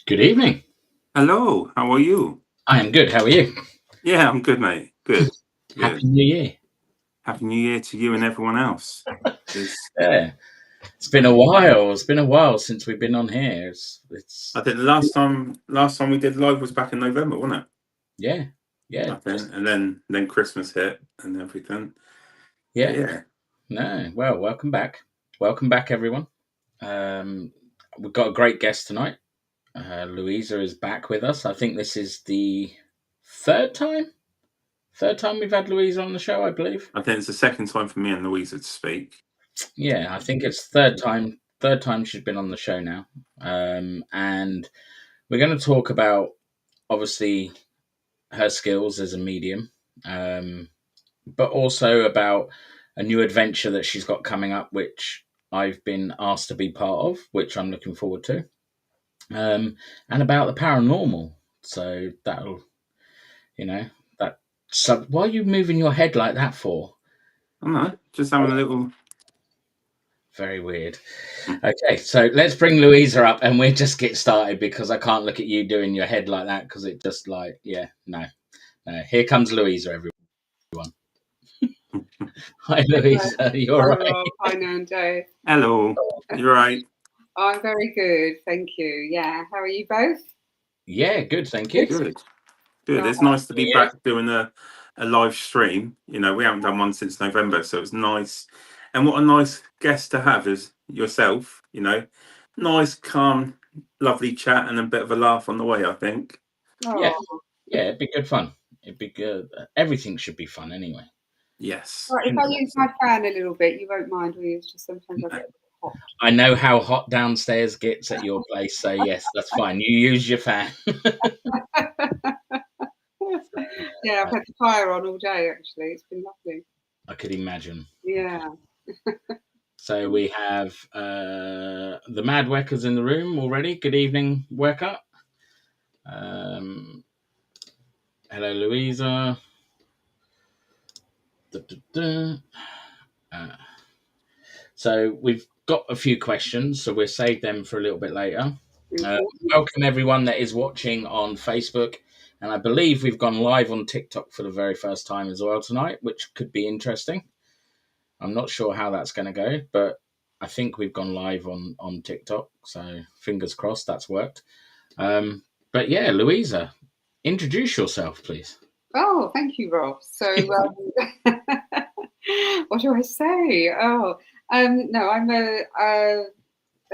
Good evening. Hello, how are you? I am good. How are you? Yeah, I'm good, mate. Good, good. Happy New Year. Happy New Year to you and everyone else. It's, Yeah, it's been a while. It's been a while since we've been on here. It's I think the last time we did live was back in November, wasn't it? yeah, yeah, I think, just and then Christmas hit and everything. But yeah. yeah, No, well, welcome back, everyone. Um, we've got a great guest tonight. Louisa is back with us. I think this is the third time, third time we've had Louisa on the show, I believe. I think it's the second time for me and Louisa to speak. Yeah, I think it's third time. Third time she's been on the show now. And we're going to talk about obviously her skills as a medium, um, but also about a new adventure that she's got coming up, which I've been asked to be part of, which I'm looking forward to, and about the paranormal. So that'll, you know, that sub. Why are you moving your head like that for? I don't know, just having a little. Very weird. Okay, so let's bring Louisa up and we'll just get started because I can't look at you doing your head like that because it just like, yeah, no. Here comes Louisa, everyone. Hi, Louisa. You're Hi right. Rob, hi Nando. Hello, you're right. I'm very good, thank you. Yeah, how are you both? Yeah, good. Thank you. Good, good. Oh, It's nice to be Yeah. back doing a live stream. We haven't done one since November, so it's nice. And what a nice guest to have is yourself. Nice, calm, lovely chat and a bit of a laugh on the way, I think. Yeah. oh. Yeah, it'd be good fun. It'd be good. Everything should be fun anyway. Yes. Right, if I use my fan a little bit, you won't mind, will you? It's just sometimes I get a bit hot. I know how hot downstairs gets at your place, so yes, that's fine. You use your fan. Yeah, I've had the fire on all day actually. It's been lovely. I could imagine. Yeah. So we have the Mad Weckers in the room already. Good evening, Wecker. Hello, Louisa. Da, da, da. So we've got a few questions, so we'll save them for a little bit later. Welcome everyone that is watching on Facebook, and I believe we've gone live on TikTok for the very first time as well tonight, which could be interesting. I'm not sure how that's going to go, but I think we've gone live on TikTok, so fingers crossed that's worked. But yeah, Louisa, introduce yourself, please. Oh, thank you, Rob. So, what do I say? No, I'm a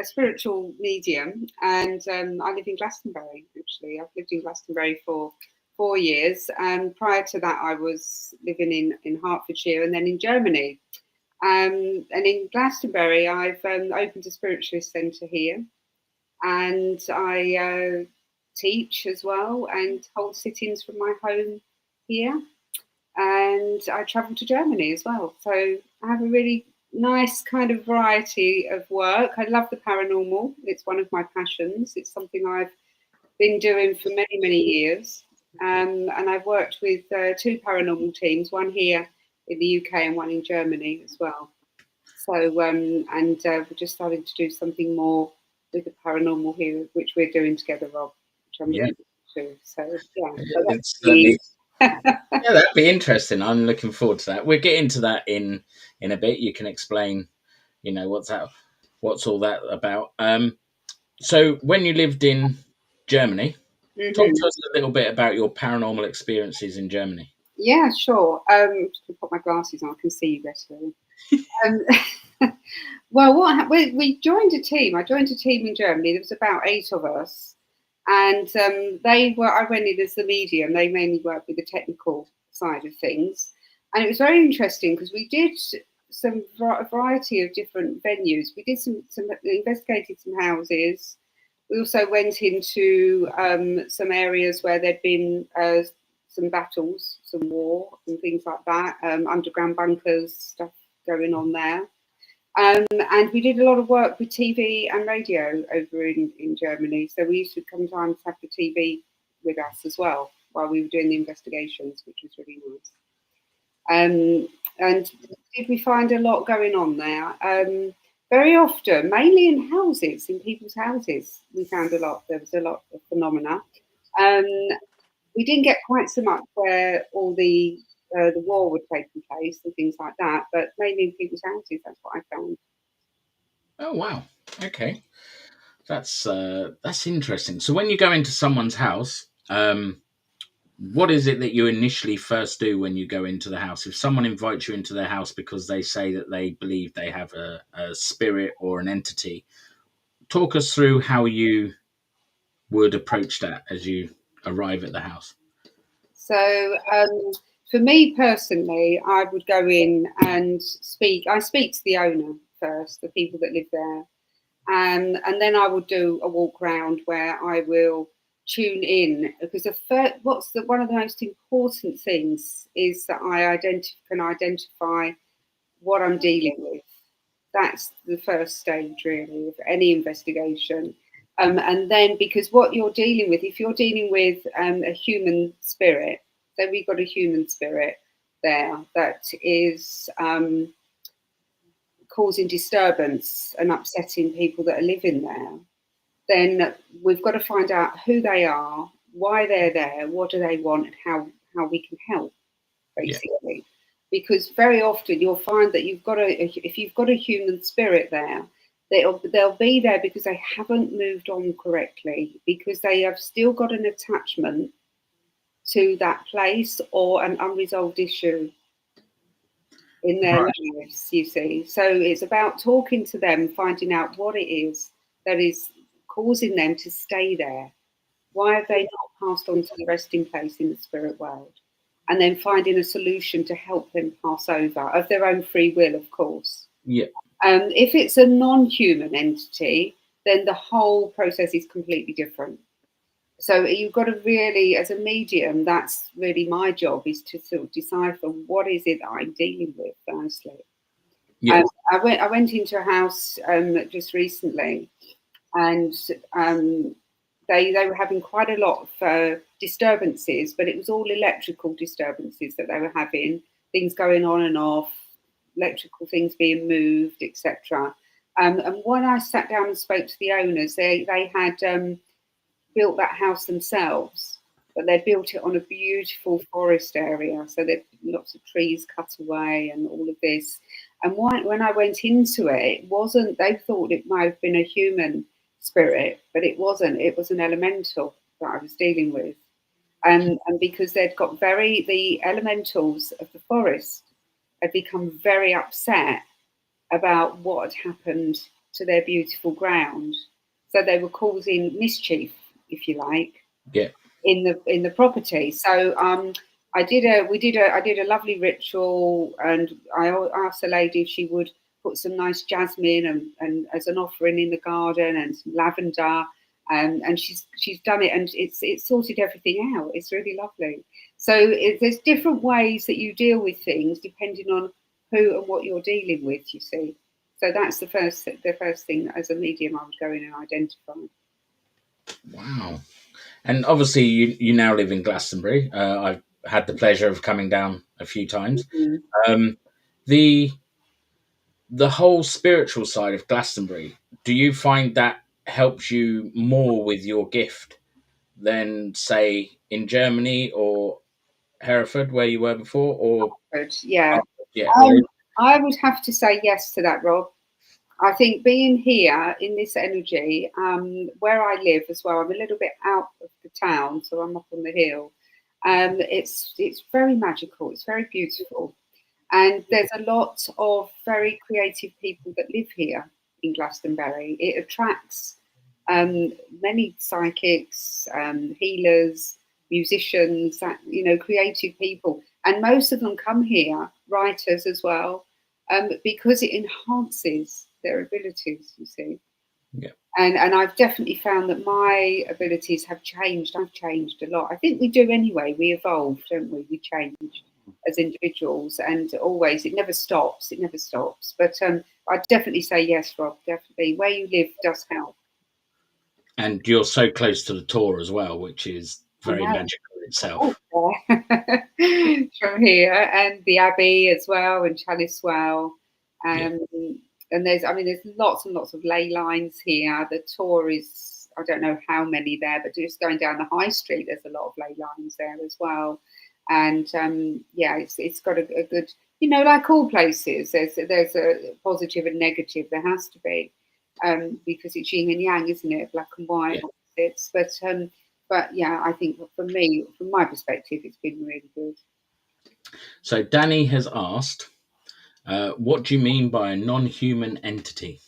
spiritual medium, and I live in Glastonbury. Actually, I've lived in Glastonbury for 4 years, and prior to that, I was living in Hertfordshire and then in Germany. And in Glastonbury, I've opened a spiritualist centre here, and I teach as well and hold sittings from my home here. And I travel to Germany as well. So I have a really nice kind of variety of work. I love the paranormal. It's one of my passions. It's something I've been doing for many, many years. And I've worked with two paranormal teams, one here in the UK and one in Germany as well. So, we're just starting to do something more with the paranormal here, which we're doing together, Rob, which I'm Yeah, really to. So, yeah, so it's that's certainly. me. Yeah, that'd be interesting. I'm looking forward to that. We'll get into that in a bit. You can explain, what's all that about. So when you lived in Germany, talk to Mhm. us a little bit about your paranormal experiences in Germany. Yeah, sure. I'm just gonna put my glasses on. I can see you better. Well, we joined a team. I joined a team in Germany. There was about 8 of us, and I went in as the medium. They mainly worked with the technical side of things, and it was very interesting because we did a variety of different venues. We did some investigated some houses. We also went into some areas where there'd been some battles, some war, and things like that. Underground bunkers, stuff going on there. And we did a lot of work with TV and radio over in Germany. So we used to sometimes have the TV with us as well while we were doing the investigations, which was really nice. And did we find a lot going on there? Very often, mainly in houses, in people's houses, we found a lot. There was a lot of phenomena. Um, we didn't get quite so much where all the war would take place and things like that, but mainly in people's houses. That's what I found. Oh wow. Okay. That's interesting. So when you go into someone's house, what is it that you initially first do when you go into the house? If someone invites you into their house because they say that they believe they have a spirit or an entity, talk us through how you would approach that as you arrive at the house. So for me personally, I would go in and speak. I speak to the owner first, the people that live there, and then I would do a walk round where I will tune in because one of the most important things is that I can identify what I'm dealing with. That's the first stage, really, of any investigation. And then, because what you're dealing with, if you're dealing with a human spirit, so we've got a human spirit there that is causing disturbance and upsetting people that are living there, then we've got to find out who they are, why they're there, what do they want, and how we can help, Yeah. basically. Because very often you'll find that if you've got a human spirit there, they'll be there because they haven't moved on correctly, because they have still got an attachment to that place or an unresolved issue in their Right. lives, you see. So it's about talking to them, finding out what it is that is causing them to stay there. Why have they not passed on to the resting place in the spirit world? And then finding a solution to help them pass over of their own free will, of course. Yeah. If it's a non-human entity, then the whole process is completely different. So you've got to really, as a medium, that's really my job, is to sort of decipher what is it that I'm dealing with, firstly. Yeah. I went into a house just recently, and they were having quite a lot of disturbances, but it was all electrical disturbances that they were having, things going on and off, electrical things being moved, etc. And when I sat down and spoke to the owners, they had built that house themselves, but they built it on a beautiful forest area. So there's lots of trees cut away and all of this. And when I went into it, it wasn't, they thought it might have been a human spirit, but it wasn't. It was an elemental that I was dealing with. And because the elementals of the forest had become very upset about what had happened to their beautiful ground. So they were causing mischief, if you like, Yeah. in the property. So I did a lovely ritual, and I asked the lady if she would put some nice jasmine and as an offering in the garden, and some lavender. And she's done it, and it's sorted everything out. It's really lovely. So there's different ways that you deal with things depending on who and what you're dealing with. You see, so that's the first thing as a medium I would go in and identify. Wow. And obviously, you now live in Glastonbury. I've had the pleasure of coming down a few times. Mhm. Um, the the whole spiritual side of Glastonbury. Do you find that helps you more with your gift than, say, in Germany or Hereford, where you were before, or Good. Yeah. yeah, or I would have to say yes to that, Rob. I think being here in this energy, where I live as well, I'm a little bit out of the town, so I'm up on the hill. It's very magical. It's very beautiful, and there's a lot of very creative people that live here in Glastonbury. It attracts many psychics, healers, musicians, creative people, and most of them come here, writers as well, because it enhances their abilities. You see, yeah, and I've definitely found that my abilities have changed. I've changed a lot. I think we do anyway. We evolve, don't we? We change as individuals, and always it never stops. It never stops. But I'd definitely say yes, Rob. Definitely, where you live does help. and you're so close to the tour as well, which is I very know. magical Oh, itself. yeah. From here, and the Abbey as well, and Chalice Well. Yeah, Um, and there's lots and lots of ley lines here. The tour is, I don't know how many there, but just going down the high street, there's a lot of ley lines there as well. And it's got a good, like all places, there's a positive and negative. There has to be, because it's yin and yang, isn't it? Black and white opposites. But yeah, I think for me, from my perspective, it's been really good. So Danny has asked, what do you mean by a non-human entity?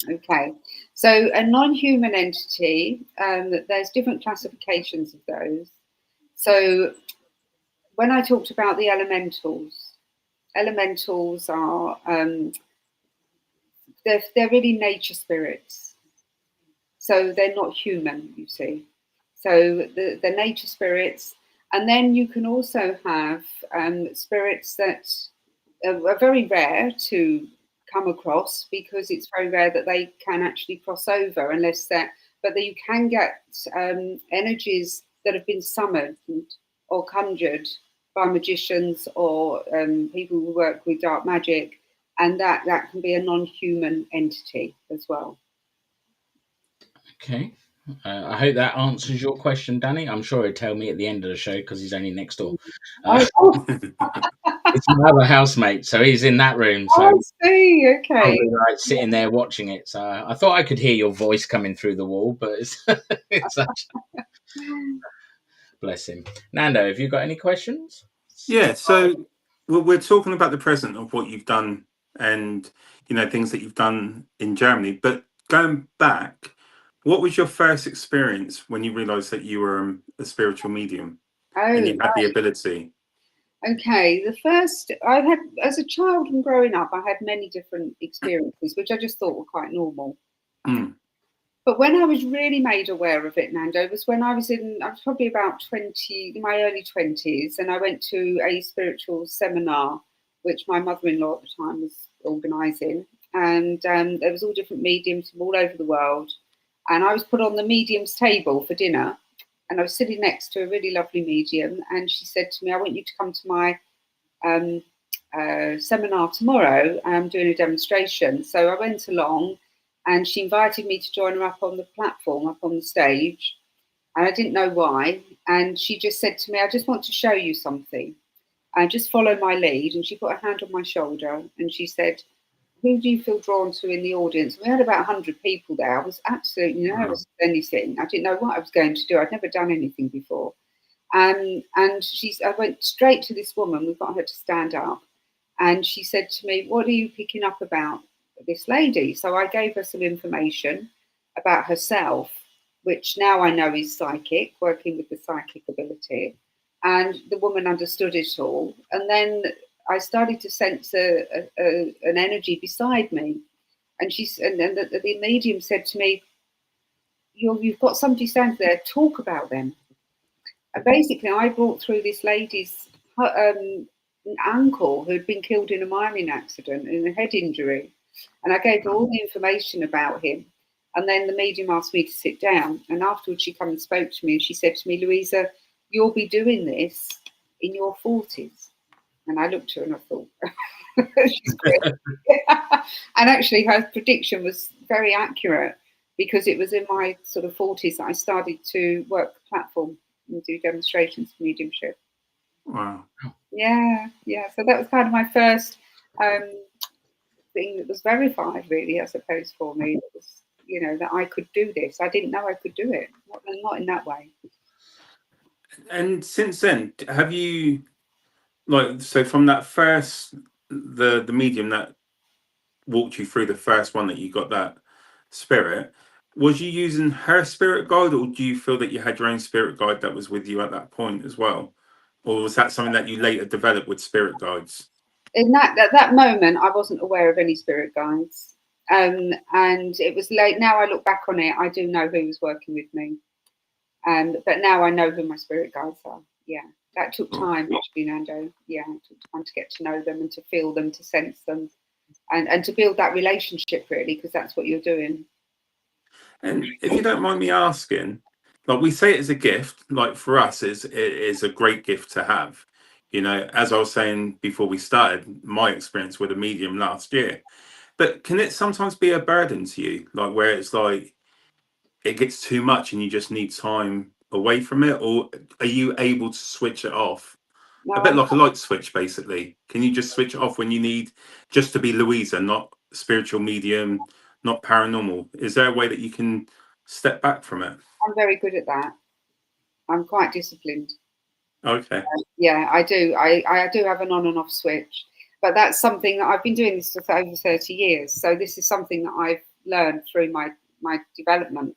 Okay, so a non-human entity, there's different classifications of those. So when I talked about the elementals are they're really nature spirits. So they're not human, you see. So the nature spirits, and then you can also have spirits that are very rare to come across, because it's very rare that they can actually cross over, unless they're. But that you can get energies that have been summoned or conjured by magicians or people who work with dark magic, and that can be a non-human entity as well. Okay. I hope that answers your question, Danny. I'm sure he'll tell me at the end of the show because he's only next door. It's my other housemate, so he's in that room. So I see. Okay. probably like sitting there watching it. So I thought I could hear your voice coming through the wall, but it's actually, bless him. Nando, have you got any questions? Yeah, so we're talking about the present of what you've done, and things that you've done in Germany. But going back, what was your first experience when you realised that you were a spiritual medium and you had the ability? Okay, the first I've had as a child and growing up, I had many different experiences, which I just thought were quite normal. Mm. But when I was really made aware of it, Nando, was when I was probably about my early 20s, and I went to a spiritual seminar, which my mother-in-law at the time was organising. And there was all different mediums from all over the world. And I was put on the medium's table for dinner. And I was sitting next to a really lovely medium. And she said to me, I want you to come to my seminar tomorrow. I'm doing a demonstration. So I went along. And she invited me to join her up on the platform, up on the stage. And I didn't know why. And she just said to me, I just want to show you something. And just follow my lead. And she put her hand on my shoulder and she said, who do you feel drawn to in the audience? We had about 100 people there. I was absolutely nervous of anything. I didn't know what I was going to do. I'd never done anything before. And I went straight to this woman. We got her to stand up. And she said to me, what are you picking up about this lady? So I gave her some information about herself, which now I know is psychic, working with the psychic ability. And the woman understood it all. And then I started to sense an energy beside me. And then the medium said to me, you've got somebody standing there, talk about them. And basically I brought through this lady's uncle who had been killed in a mining accident, in a head injury. And I gave her all the information about him. And then the medium asked me to sit down. And afterwards she came and spoke to me and she said to me, Louisa, you'll be doing this in your 40s. And I looked at her and I thought, she's crazy. And actually her prediction was very accurate, because it was in my sort of 40s that I started to work the platform and do demonstrations for mediumship. Wow. Yeah. So that was kind of my first thing that was verified, really, I suppose, for me. It was, that I could do this. I didn't know I could do it, not in that way. And since then, have you, so from that first, the medium that walked you through the first one that you got that spirit, was you using her spirit guide, or do you feel that you had your own spirit guide that was with you at that point as well? Or was that something that you later developed with spirit guides? At that moment, I wasn't aware of any spirit guides. And it was late. Now I look back on it, I do know who was working with me. But now I know who my spirit guides are. Yeah, that took time, actually, Nando. Yeah, it took time to get to know them and to feel them, to sense them, and to build that relationship, really, because that's what you're doing. And if you don't mind me asking, we say it as a gift, for us, it is a great gift to have. As I was saying before we started, my experience with a medium last year. But can it sometimes be a burden to you, like where it's like it gets too much and you just need time away from it, or are you able to switch it off? A No, bit like a light switch, basically. Can you just switch it off when you need just to be Louisa, not spiritual medium, not paranormal? Is there a way that you can step back from it? I'm very good at that. I'm quite disciplined. Okay. Yeah, I do. I do have an on and off switch, but that's something that I've been doing this for over 30 years. So this is something that I've learned through my development.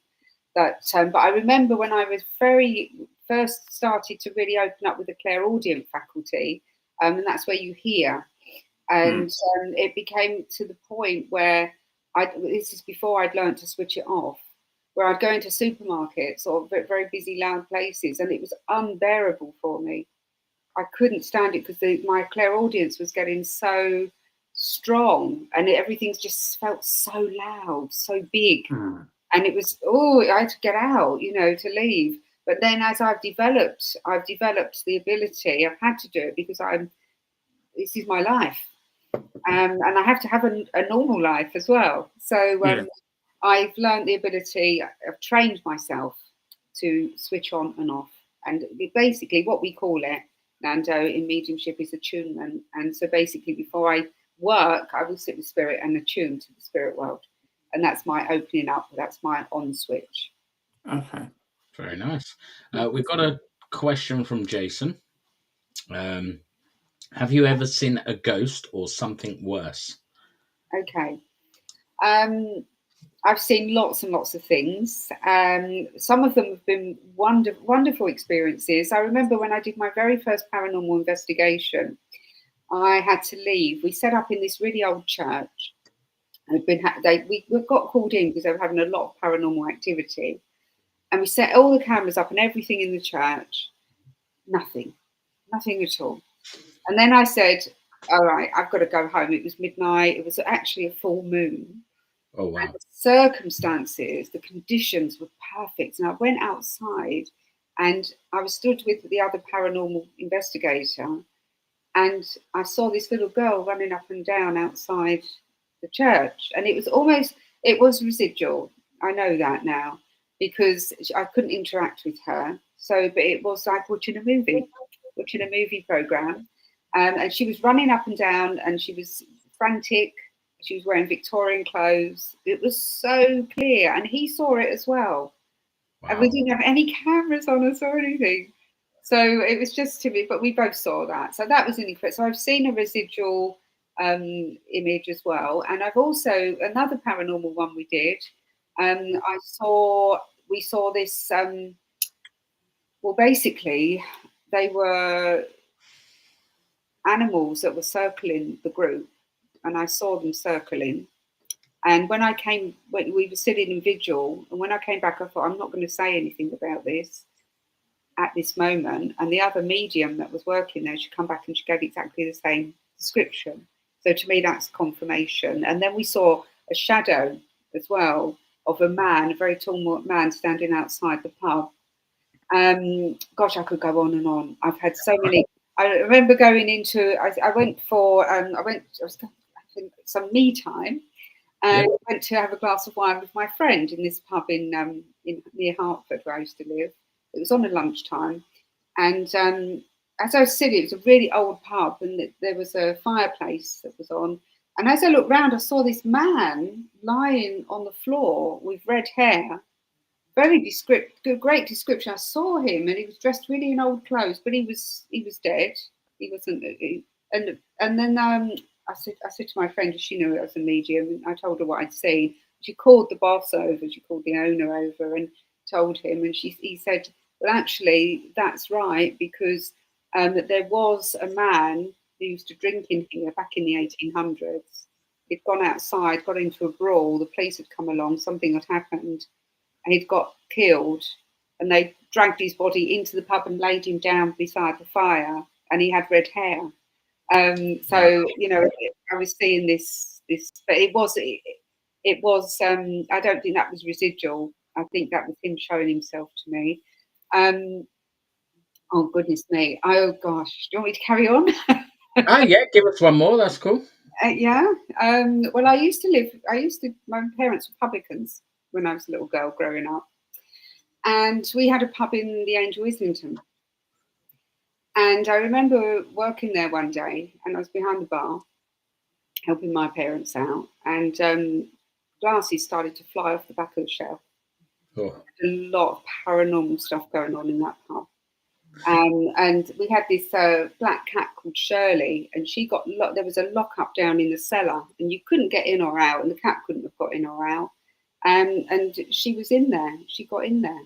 But I remember when I was very first started to really open up with the clairaudient faculty, and that's where you hear. Hmm. And it became to the point where this is before I'd learned to switch it off, where I'd go into supermarkets or very busy, loud places, and it was unbearable for me. I couldn't stand it because my clairaudience was getting so strong, and everything just felt so loud, so big, Hmm. and it was I had to get out, to leave. But then as I've developed the ability. I've had to do it because this is my life, and I have to have a normal life as well. So Yeah. I've learned the ability. I've trained myself to switch on and off, and basically what we call it, Nando, in mediumship is attunement. And so basically, before I work, I will sit with spirit and attune to the spirit world, and that's my opening up. That's my on switch. Okay. Very nice. We've got a question from Jason. Have you ever seen a ghost or something worse? Okay. I've seen lots and lots of things. Some of them have been wonderful experiences. I remember when I did my very first paranormal investigation, I had to leave. We set up in this really old church. We got called in because they were having a lot of paranormal activity, and we set all the cameras up and everything in the church. Nothing, nothing at all. And then I said, "All right, I've got to go home." It was midnight. It was actually a full moon. Oh, And wow. the circumstances, the conditions were perfect. And I went outside and I was stood with the other paranormal investigator, and I saw this little girl running up and down outside the church. And it was residual. I know that now because I couldn't interact with her. So, but it was like watching a movie program. And she was running up and down and she was frantic. She was wearing Victorian clothes. It was so clear. And he saw it as well. And we Wow. didn't have any cameras on us or anything. So it was just to me, but we both saw that. So that was an incredible. So I've seen a residual image as well. And I've also, another paranormal one we did, we saw this, well, basically, they were animals that were circling the group, and I saw them circling. And when we were sitting in vigil, and when I came back, I thought, I'm not going to say anything about this at this moment. And the other medium that was working there, she come back and she gave exactly the same description. So to me, that's confirmation. And then we saw a shadow as well of a man, a very tall man, standing outside the pub. Gosh, I could go on and on. I've had so many. I remember going into. I went for. I was having some me time, and Yep. went to have a glass of wine with my friend in this pub in near Hertford where I used to live. It was on a lunchtime, and as I was sitting, it was a really old pub, and there was a fireplace that was on. And as I looked round, I saw this man lying on the floor with red hair, great description. I saw him, and he was dressed really in old clothes, but he was dead. He wasn't. And then I said to my friend, she knew it was a medium, and I told her what I'd seen. She called the boss over. She called the owner over and told him, and he said, "Well, actually, that's right because there was a man who used to drink in here back in the 1800s. He'd gone outside, got into a brawl. The police had come along. Something had happened." And he'd got killed, and they dragged his body into the pub and laid him down beside the fire, and he had red hair. Wow. So I was seeing this, but it was. I don't think that was residual. I think that was him showing himself to me. Oh goodness me! Oh gosh, do you want me to carry on? Ah, yeah, give us one more. That's cool. Yeah. Well, my parents were publicans when I was a little girl growing up. And we had a pub in the Angel Islington. And I remember working there one day, and I was behind the bar helping my parents out, and glasses started to fly off the back of the shelf. Oh, A lot of paranormal stuff going on in that pub. And we had this black cat called Shirley, and she got there was a lockup down in the cellar, and you couldn't get in or out, and the cat couldn't have got in or out. And she was in there. She got in there.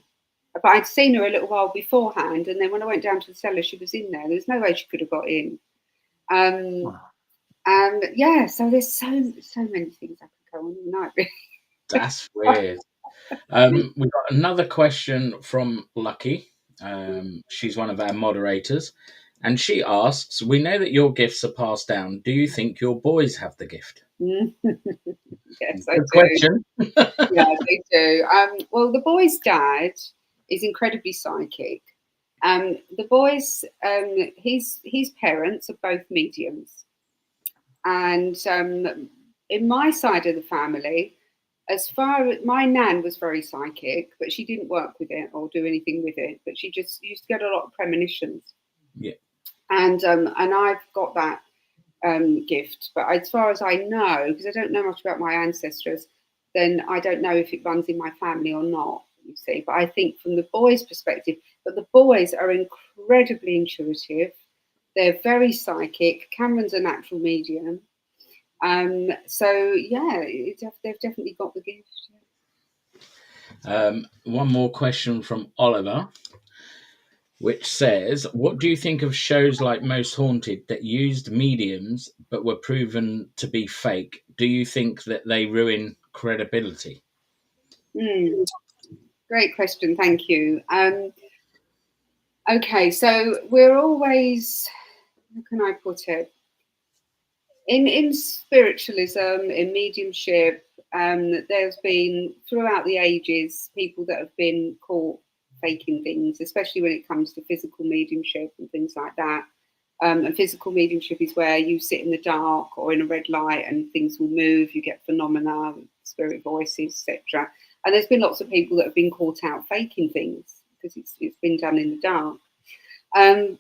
But I'd seen her a little while beforehand, and then when I went down to the cellar, she was in there. There's no way she could have got in. Yeah, so there's so many things I could go on all night. that's weird. We've got another question from Lucky. She's one of our moderators, and she asks, "We know that your gifts are passed down. Do you think your boys have the gift?" Yes, I Good do. question. Yeah, they do. Well, the boy's dad is incredibly psychic. The boys, his parents are both mediums, and in my side of the family, as far as my nan was very psychic, but she didn't work with it or do anything with it, but she just used to get a lot of premonitions. Yeah. And I've got that gift, but as far as I know, because I don't know much about my ancestors, then I don't know if it runs in my family or not. You see, but I think from the boys' perspective, that the boys are incredibly intuitive. They're very psychic. Cameron's a natural medium. So yeah, they've definitely got the gift. One more question from Oliver, which says, "What do you think of shows like Most Haunted that used mediums but were proven to be fake? Do you think that they ruin credibility?" Great question, thank you. Okay, so we're always, how can I put it? In spiritualism, in mediumship, there's been throughout the ages people that have been caught faking things, especially when it comes to physical mediumship and things like that. And physical mediumship is where you sit in the dark or in a red light and things will move. You get phenomena, spirit voices, etc. And there's been lots of people that have been caught out faking things because it's been done in the dark.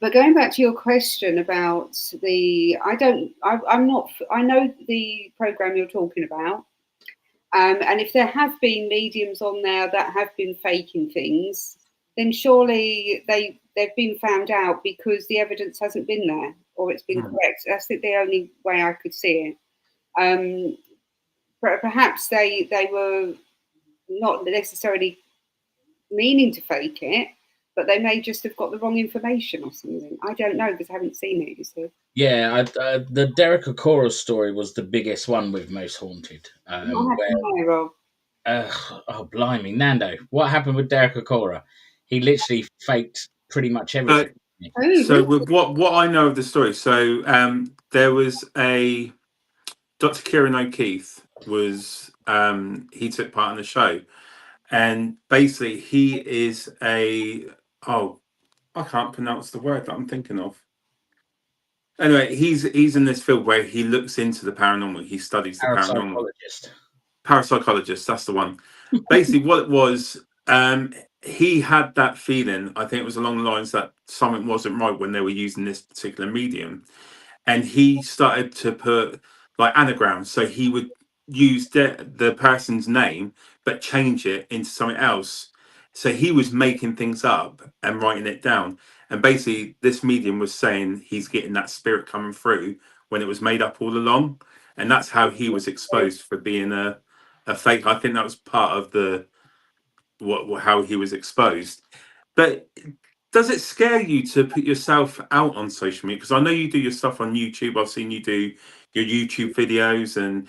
But going back to your question about I know the program you're talking about. And if there have been mediums on there that have been faking things, then surely they've been found out because the evidence hasn't been there or it's been correct. That's the only way I could see it. Perhaps they were not necessarily meaning to fake it, but they may just have got the wrong information or something. I don't know because I haven't seen it. You see. Yeah, the Derek Okora story was the biggest one with Most Haunted. What Where, happened there, Rob? oh blimey, Nando, what happened with Derek Okora? He literally faked pretty much Uh, everything. Oh, really? so with what I know of the story, so there was a Dr. Kieran O'Keefe was he took part in the show, and basically he is I can't pronounce the word that I'm thinking of. Anyway, he's in this field where he looks into the paranormal. He studies the paranormal. Parapsychologist. Parapsychologist, that's the one. Basically, what it was, he had that feeling. I think it was along the lines that something wasn't right when they were using this particular medium, and he started to put like anagrams. So he would use the person's name but change it into something else. So he was making things up and writing it down. And basically, this medium was saying he's getting that spirit coming through when it was made up all along, and that's how he was exposed for being a fake. I think that was part of the how he was exposed. But does it scare you to put yourself out on social media? Because I know you do your stuff on YouTube. I've seen you do your YouTube videos, and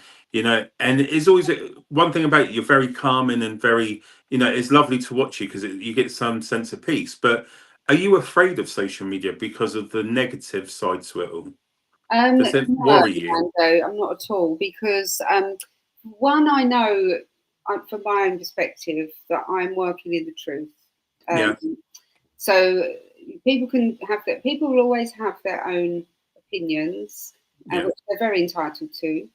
and it's always one thing about you. You're very calming and very, it's lovely to watch you because you get some sense of peace. But are you afraid of social media because of the negative side to it all? Does it No, worry you? Mando, I'm not at all because one, I know from my own perspective that I'm working in the truth. Um, Yeah. so people can have that. People will always have their own opinions, Yeah. which they're very entitled to,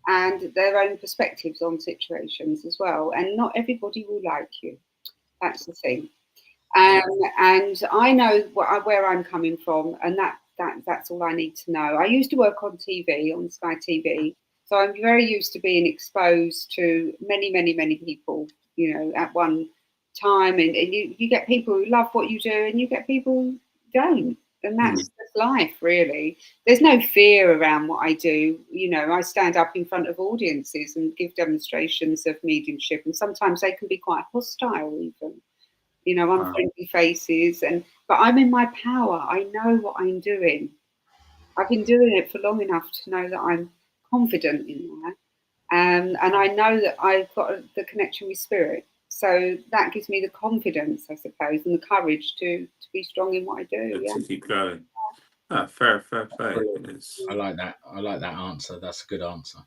and their own perspectives on situations as well. And not everybody will like you. That's the thing. And I know where I'm coming from, and that's all I need to know. I used to work on TV, on Sky TV, so I'm very used to being exposed to many, many, many people, at one time. And you get people who love what you do, and you get people who don't. And that's just life, really. There's no fear around what I do. I stand up in front of audiences and give demonstrations of mediumship, and sometimes they can be quite hostile, even. Unfriendly faces, but I'm in my power. I know what I'm doing. I've been doing it for long enough to know that I'm confident in that, and I know that I've got the connection with spirit. So that gives me the confidence, I suppose, and the courage to be strong in what I do. Yeah. To keep going. Fair play. I like that. I like that answer. That's a good answer.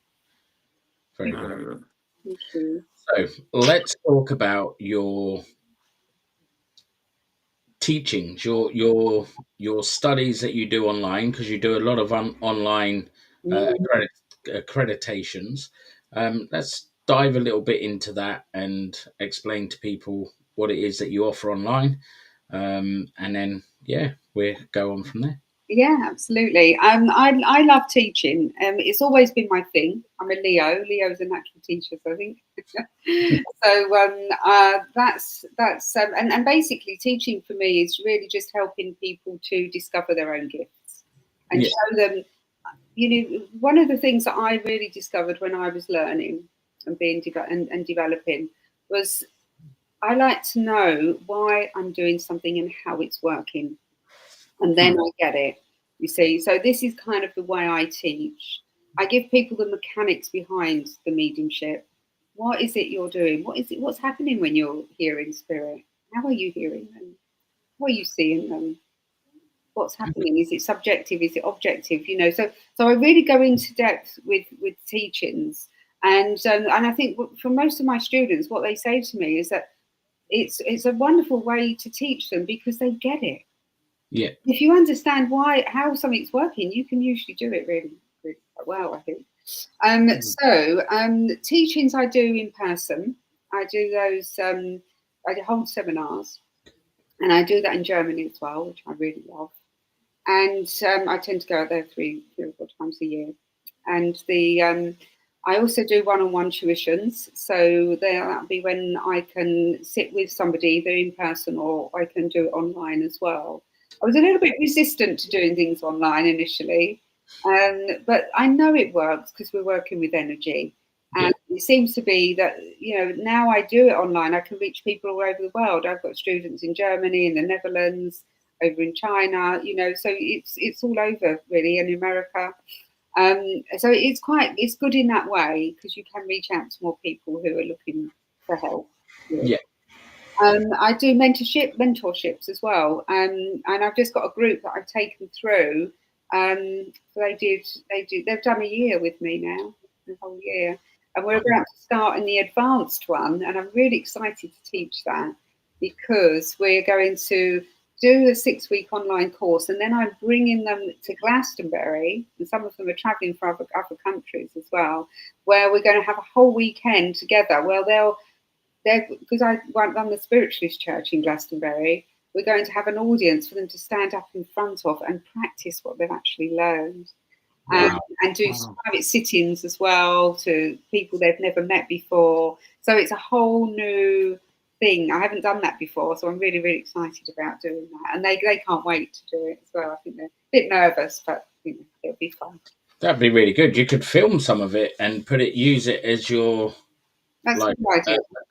Very good. Thank you. So let's talk about your teachings, your studies that you do online, because you do a lot of online accreditations. Let's dive a little bit into that and explain to people what it is that you offer online, and then we'll go on from there. Yeah, absolutely. I love teaching. It's always been my thing. I'm a Leo. Leo's a natural teacher, so I think. So and basically teaching for me is really just helping people to discover their own gifts and show them. One of the things that I really discovered when I was learning and being and developing was I like to know why I'm doing something and how it's working. And then I get it, you see. So this is kind of the way I teach. I give people the mechanics behind the mediumship. What is it you're doing? What's happening when you're hearing spirit? How are you hearing them? What are you seeing them? What's happening? Is it subjective? Is it objective? So I really go into depth with teachings. And I think for most of my students, what they say to me is that it's a wonderful way to teach them because they get it. Yeah. If you understand how something's working, you can usually do it really, really quite well, I think. Teachings I do in person. I do those. I hold seminars, and I do that in Germany as well, which I really love. And I tend to go out there three or four times a year. And I also do one-on-one tuitions. So that'll be when I can sit with somebody either in person or I can do it online as well. I was a little bit resistant to doing things online initially, but I know it works because we're working with energy. And it seems to be that, now I do it online, I can reach people all over the world. I've got students in Germany, in the Netherlands, over in China, so it's all over really, in America. So it's good in that way because you can reach out to more people who are looking for help. Really. Yeah. I do mentorships as well, and I've just got a group that I've taken through. So they've done a year with me now, the whole year, and we're about to start in the advanced one, and I'm really excited to teach that because we're going to do a 6-week online course, and then I'm bringing them to Glastonbury, and some of them are travelling for other countries as well, where we're going to have a whole weekend together. Well, because I run the Spiritualist Church in Glastonbury, we're going to have an audience for them to stand up in front of and practice what they've actually learned. And do private sit-ins as well to people they've never met before. So it's a whole new thing. I haven't done that before, so I'm really, really excited about doing that. And they can't wait to do it as well. I think they're a bit nervous, but it'll be fun. That'd be really good. You could film some of it and use it as your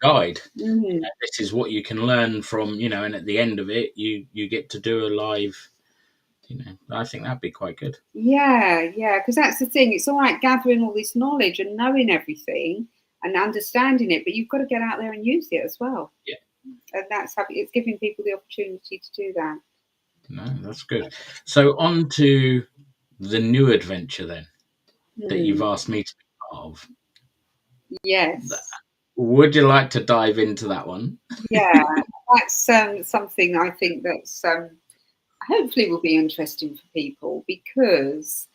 guide. Mm-hmm. This is what you can learn from, and at the end of it, you get to do a live. I think that'd be quite good. Yeah, because that's the thing. It's all right gathering all this knowledge and knowing everything and understanding it, but you've got to get out there and use it as well. Yeah, and it's giving people the opportunity to do that. No, that's good. So on to the new adventure then that you've asked me to be part of. Yes. Would you like to dive into that one? Yeah, that's something I think that's hopefully will be interesting for people because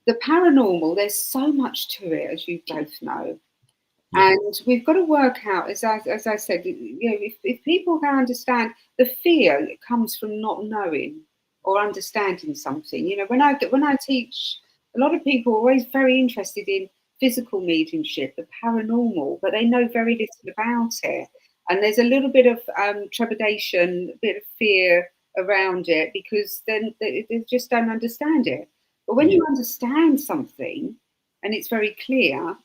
the paranormal, there's so much to it, as you both know. Yeah. And we've got to work out, as I said, you know, if people can understand the fear that comes from not knowing or understanding something. You know, when I teach, a lot of people are always very interested in physical mediumship, the paranormal, but they know very little about it. And there's a little bit of trepidation, a bit of fear around it because then they just don't understand it. But when Yeah. you understand something and it's very clear,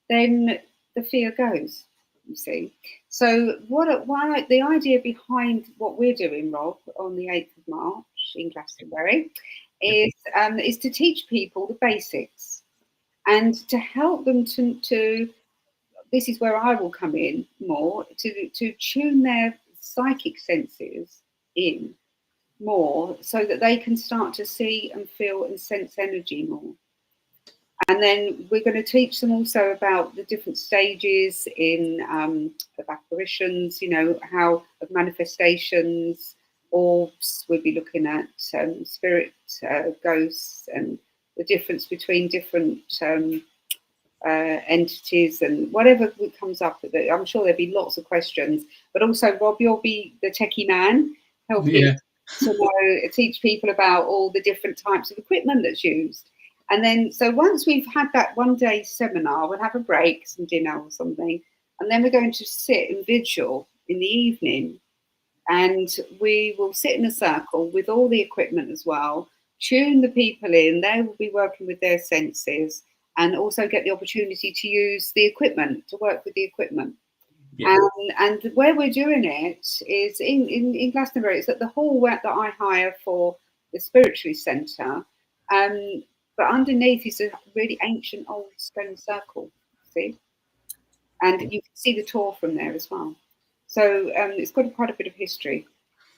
then the fear goes, you see. So why the idea behind what we're doing, Rob, on the 8th of March in Glastonbury is to teach people the basics and to help them to this is where I will come in more, to tune their psychic senses in more so that they can start to see and feel and sense energy more. And then we're going to teach them also about the different stages in of apparitions, you know, how of manifestations, orbs. We'll be looking at spirit ghosts and the difference between different entities and whatever comes up. I'm sure there'll be lots of questions. But also, Rob, you'll be the techie man, helping to know, teach people about all the different types of equipment that's used. And then, so once we've had that 1 day seminar, we'll have a break, some dinner or something, and then we're going to sit and vigil in the evening. And we will sit in a circle with all the equipment as well, tune the people in. They will be working with their senses and also get the opportunity to use the equipment, to work with the equipment. Yeah. And where we're doing it is in Glastonbury. It's at the hall that I hire for the Spiritualist Centre. But underneath is a really ancient old stone circle, see? And you can see the tour from there as well. So it's got quite a bit of history.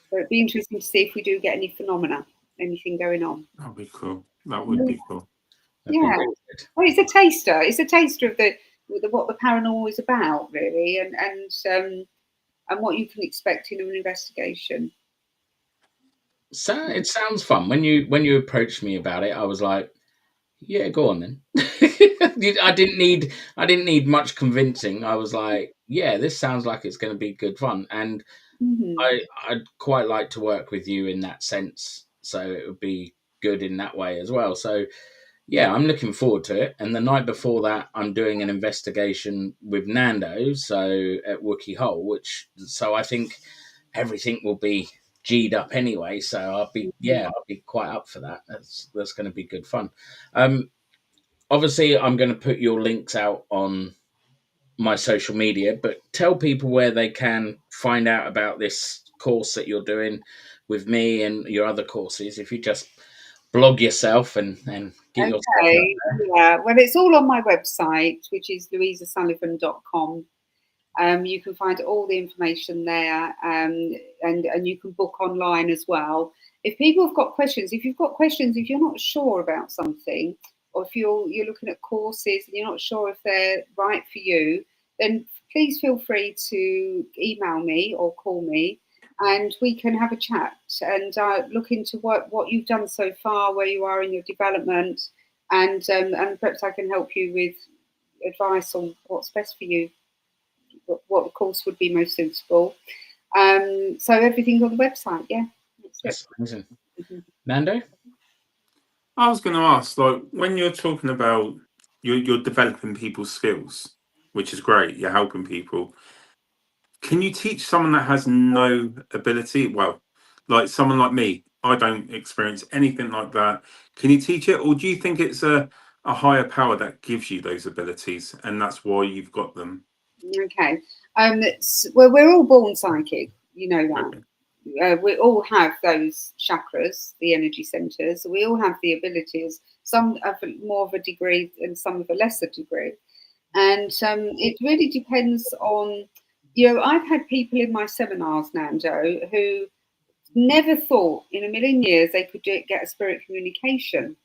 So it'd be interesting to see if we do get any phenomena, anything going on. That'd be cool. That would be cool. That'd be Yeah. really good. Well, it's a taster. It's a taster of what the paranormal is about, really, and what you can expect in an investigation. So it sounds fun. When you approached me about it, I was like, yeah, go on then. I didn't need much convincing. I was like, yeah, this sounds like it's going to be good fun, and Mm-hmm. I'd quite like to work with you in that sense. So it would be good in that way as well. So yeah, I'm looking forward to it. And the night before that, I'm doing an investigation with Nando, so at Wookie Hole, so I think everything will be G'd up anyway. So I'll be quite up for that. That's going to be good fun. Obviously, I'm going to put your links out on my social media, but tell people where they can find out about this course that you're doing with me and your other courses. If you just blog yourself and get yourself out Okay. Yeah. Well, it's all on my website, which is louisasullivan.com. You can find all the information there, and you can book online as well. If people have got questions, if you're not sure about something, or if you're looking at courses and you're not sure if they're right for you, then please feel free to email me or call me, and we can have a chat and look into what you've done so far, where you are in your development, and perhaps I can help you with advice on what's best for you, what course would be most suitable. So everything's on the website. Yeah, That's amazing. Mhm. Nando? I was going to ask, like, when you're talking about you're developing people's skills, which is great. You're helping people. Can you teach someone that has no ability? Well, like someone like me, I don't experience anything like that. Can you teach it, or do you think it's a higher power that gives you those abilities, and that's why you've got them? Okay. Well, we're all born psychic. You know that. Okay. We all have those chakras, the energy centers. We all have the abilities. Some of more of a degree, and some of a lesser degree. And it really depends on. You know, I've had people in my seminars, Nando, who never thought in a million years they could get a spirit communication.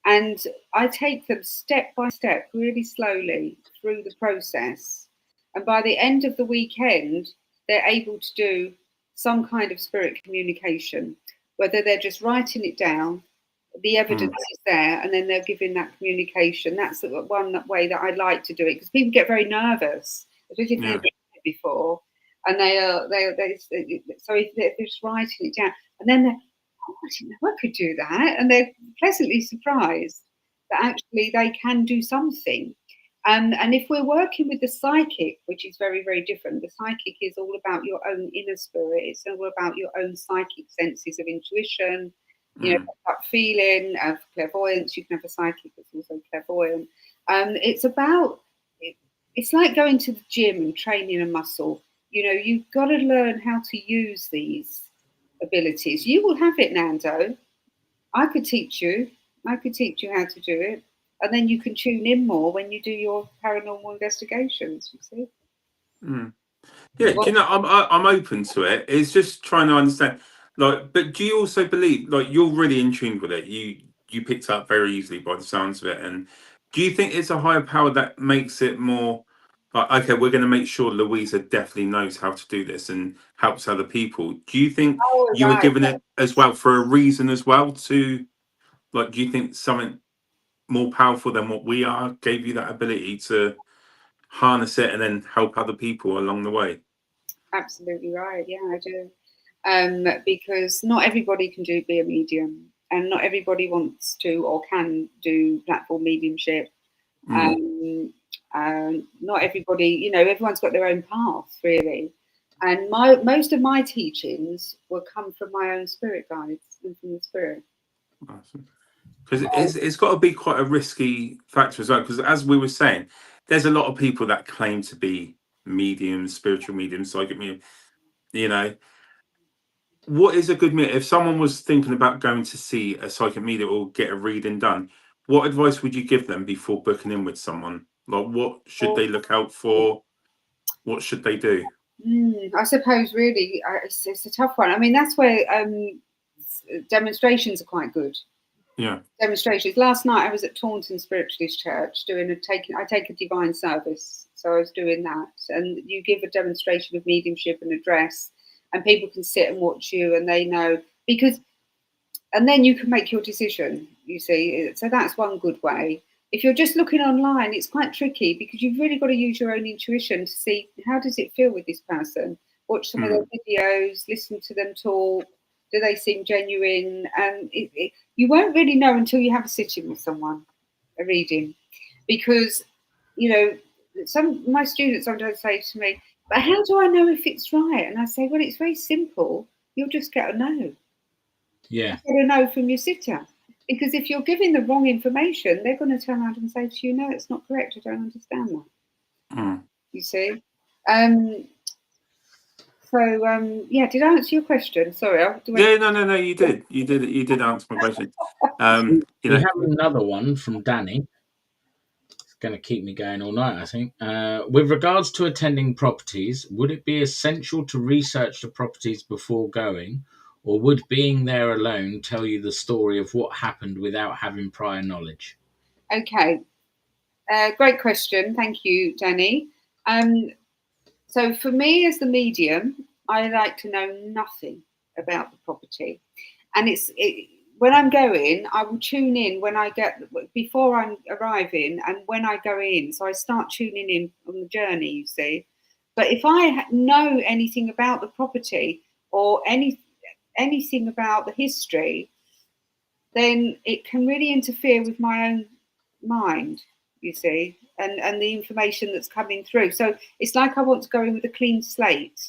And I take them step by step, really slowly through the process. And by the end of the weekend, they're able to do some kind of spirit communication, whether they're just writing it down, the evidence is there, and then they're giving that communication. That's the one way that I like to do it, because people get very nervous, especially if they've done it before, and so if they're just writing it down, and then they're, oh, I didn't know I could do that, and they're pleasantly surprised that actually they can do something. And if we're working with the psychic, which is very, very different, the psychic is all about your own inner spirit. It's all about your own psychic senses of intuition, that feeling of clairvoyance. You can have a psychic that's also clairvoyant. It's about, it's like going to the gym and training a muscle. You've got to learn how to use these abilities. You will have it, Nando. I could teach you. I could teach you how to do it. And then you can tune in more when you do your paranormal investigations, you see. Yeah, do you know, I'm open to it. It's just trying to understand, like, but do you also believe, like, you're really in tune with it? You picked up very easily by the sounds of it, and do you think it's a higher power that makes it more like, okay, we're going to make sure Louisa definitely knows how to do this and helps other people? Do you think Oh, you were right. given it as well for a reason as well to, like, do you think something more powerful than what we are gave you that ability to harness it and then help other people along the way? Absolutely right. Yeah, I do. Because not everybody can be a medium, and not everybody wants to or can do platform mediumship. Not everybody, everyone's got their own path, really. And most of my teachings will come from my own spirit guides and from the spirit. Because it's got to be quite a risky factor as well. Because as we were saying, there's a lot of people that claim to be mediums, spiritual mediums, psychic medium. What is a good medium? If someone was thinking about going to see a psychic medium or get a reading done, what advice would you give them before booking in with someone? Like, what should they look out for? What should they do? I suppose really it's a tough one. I mean, that's where demonstrations are quite good. Yeah. Demonstrations. Last night I was at Taunton Spiritualist Church I take a divine service, so I was doing that, and you give a demonstration of mediumship and address, and people can sit and watch you, and they know and then you can make your decision. You see, so that's one good way. If you're just looking online, it's quite tricky because you've really got to use your own intuition to see how does it feel with this person. Watch some of their videos, listen to them talk. Do they seem genuine? And you won't really know until you have a sitting with someone, a reading, because my students sometimes say to me, "But how do I know if it's right?" And I say, "Well, it's very simple. You'll just get a no. Yeah. You get a no from your sitter." Because if you're giving the wrong information, they're going to turn around and say to you, "No, it's not correct. I don't understand that." You see? Yeah, did I answer your question? Sorry. No. You did. You did answer my question. We have another one from Danny. It's going to keep me going all night, I think. With regards to attending properties, would it be essential to research the properties before going, or would being there alone tell you the story of what happened without having prior knowledge? Okay. Great question. Thank you, Danny. So for me as the medium, I like to know nothing about the property. And when I'm going, I will tune in before I'm arriving and when I go in. So I start tuning in on the journey, you see. But if I know anything about the property or anything about the history, then it can really interfere with my own mind, you see, and the information that's coming through. So it's like I want to go in with a clean slate.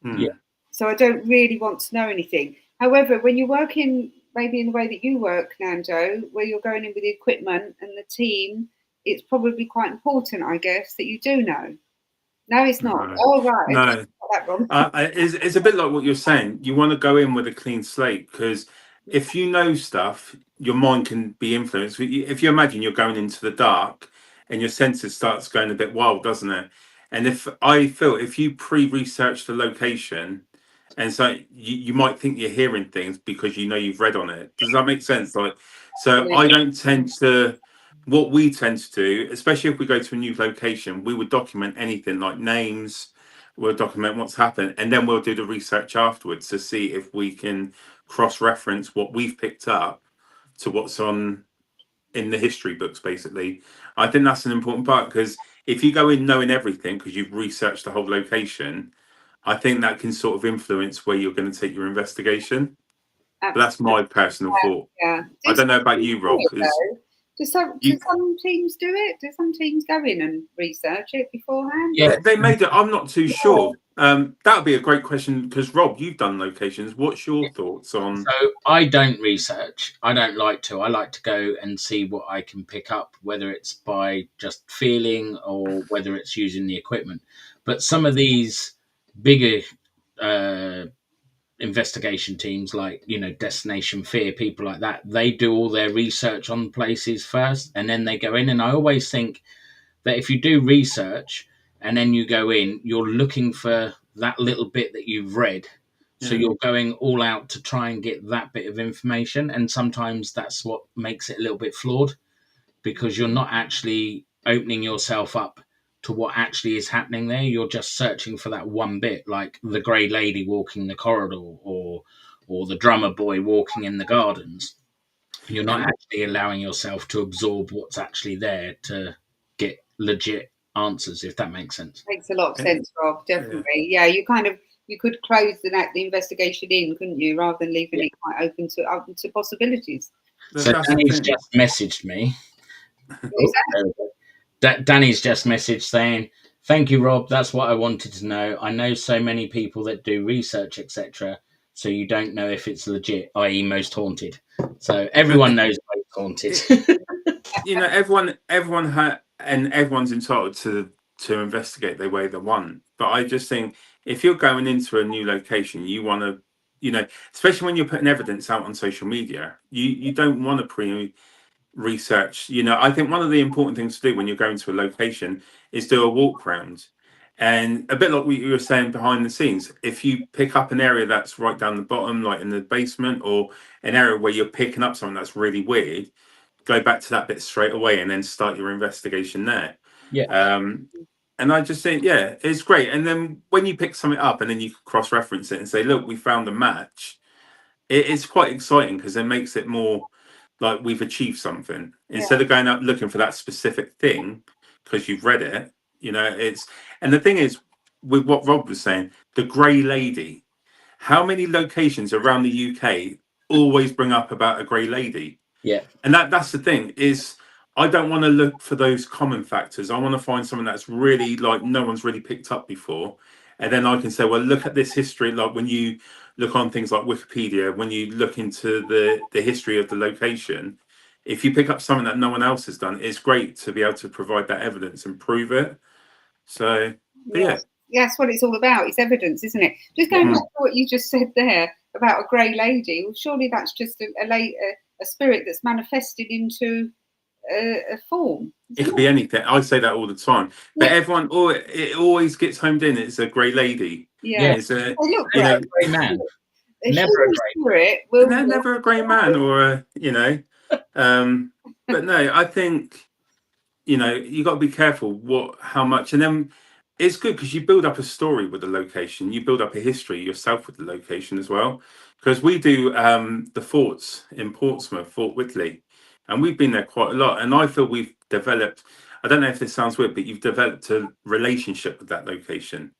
Yeah. So I don't really want to know anything. However, when you're working maybe in the way that you work, Nando, where you're going in with the equipment and the team, it's probably quite important, I guess, that you do know. No, it's not. No. Oh, right. No. I got that wrong. It's a bit like what you're saying. You want to go in with a clean slate because if you know stuff, your mind can be influenced. If you imagine you're going into the dark and your senses starts going a bit wild, doesn't it? And if you pre-research the location, and so you might think you're hearing things because you know you've read on it. Does that make sense? Like, so I don't tend to. What we tend to do, especially if we go to a new location, we would document anything like names. We'll document what's happened, and then we'll do the research afterwards to see if we can cross-reference what we've picked up to what's on in the history books. Basically, I think that's an important part, because if you go in knowing everything because you've researched the whole location, I think that can sort of influence where you're going to take your investigation. But that's Absolutely. my personal thought. Yeah. I Do don't know some about teams you, do Rob, it because though? Do you some teams do it? Do some teams go in and research it beforehand? Yeah. Or they made it. I'm not too yeah, sure. That would be a great question, because Rob, you've done locations. What's your thoughts on? So I don't research. I don't like to. I like to go and see what I can pick up, whether it's by just feeling or whether it's using the equipment. But some of these bigger uh, investigation teams, like Destination Fear, people like that, they do all their research on places first, and then they go in. And I always think that if you do research and then you go in, you're looking for that little bit that you've read. So Yeah, you're going all out to try and get that bit of information. And sometimes that's what makes it a little bit flawed, because you're not actually opening yourself up to what actually is happening there. You're just searching for that one bit, like the grey lady walking the corridor, or the drummer boy walking in the gardens. You're not and actually allowing yourself to absorb what's actually there to get legit answers, if that makes sense. makes a lot of and sense, Rob. yeah, Definitely. Yeah, you could close the investigation in, couldn't you, rather than leaving Yeah. it quite open to possibilities. So that's the Danny's thing. just messaged me. What is Oh, there we go. Danny's just messaged saying, "Thank you, Rob. That's what I wanted to know. I know so many people that do research, etc. So you don't know if it's legit, i.e., most haunted. So everyone knows most haunted." It, everyone's entitled to investigate the way they want. But I just think, if you're going into a new location, you want to, especially when you're putting evidence out on social media, you don't want to pre research. I think one of the important things to do when you're going to a location is do a walk round. And a bit like what you were saying behind the scenes, if you pick up an area that's right down the bottom, like in the basement, or an area where you're picking up something that's really weird, go back to that bit straight away and then start your investigation there. Yeah, Um, and I just think, yeah, it's great. And then when you pick something up and then you cross reference it and say, look, we found a match, it's quite exciting, because it makes it more like we've achieved something, Yeah. instead of going out looking for that specific thing because you've read it. And the thing is, with what Rob was saying, the grey lady, how many locations around the UK always bring up about a grey lady? yeah, And that's the thing, is I don't want to look for those common factors. I want to find something that's really, like, no one's really picked up before, and then I can say, well, look at this history. Like, when you look on things like Wikipedia, when you look into the history of the location, if you pick up something that no one else has done, it's great to be able to provide that evidence and prove it. So, but yeah. Yes, that's what it's all about. It's evidence, isn't it? Just yeah. going back Mm. to what you just said there about a grey lady. Well, surely that's just a spirit that's manifested into a form, It isn't could it? be anything. I say that all the time, but Yeah, everyone, it always gets homed in. It's a grey lady. yeah. Yeah. It's a, They look you grey. know, Grey man, A never a human grey. spirit and will they're look never a grey man or um, but no, I think, you got to be careful how much, and then it's good because you build up a story with the location, you build up a history yourself with the location as well. Because we do the forts in Portsmouth, Fort Whitley, and we've been there quite a lot, and I feel we've developed. I don't know if this sounds weird, but you've developed a relationship with that location,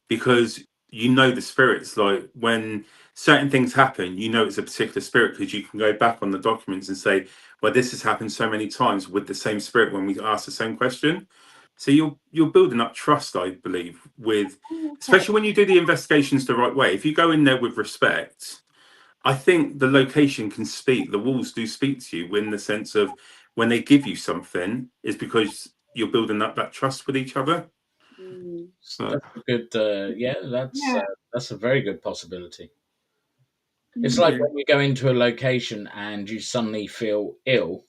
because you know the spirits. Like, when certain things happen, it's a particular spirit, because you can go back on the documents and say, well, this has happened so many times with the same spirit when we ask the same question. So you're building up trust, I believe, with, okay. especially when you do the investigations the right way. If you go in there with respect, I think the location can speak. The walls do speak to you, in the sense of, when they give you something, is because you're building up that trust with each other. Mm, So That's a good. Yeah, yeah. that's a very good possibility. It's like Mm, yeah. when you go into a location and you suddenly feel ill.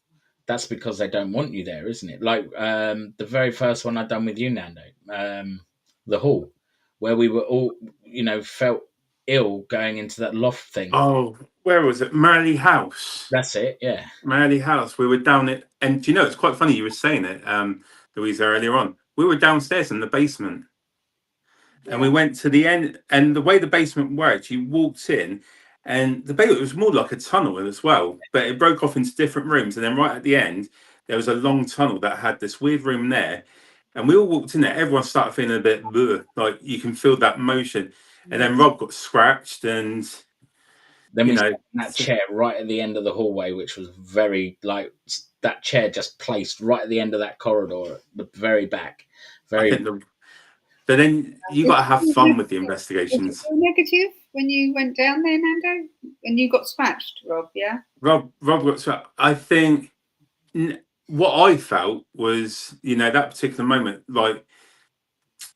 That's because they don't want you there, isn't it? Like the very first one I'd done with you, Nando, the hall, where we were all, felt ill going into that loft thing. Oh, where was it? Marley House. That's it. Yeah, Marley House. We were down it, and do you know, it's quite funny you were saying it, Louisa, earlier on. We were downstairs in the basement, and yeah. we went to the end. And the way the basement worked, you walked in, And the basement was more like a tunnel as well, but it broke off into different rooms. And then right at the end, there was a long tunnel that had this weird room there. And we all walked in there. Everyone started feeling a bit bleh, like you can feel that motion. And then Rob got scratched, and Then you we know, sat in that chair right at the end of the hallway, which was very like that chair just placed right at the end of that corridor, at the very back. I Very. think the. But then you got to have fun with the Was it investigations. feel negative when you went down there, Nando? And you got scratched, Rob? Yeah. Rob got scratched. I think what I felt was, that particular moment, like,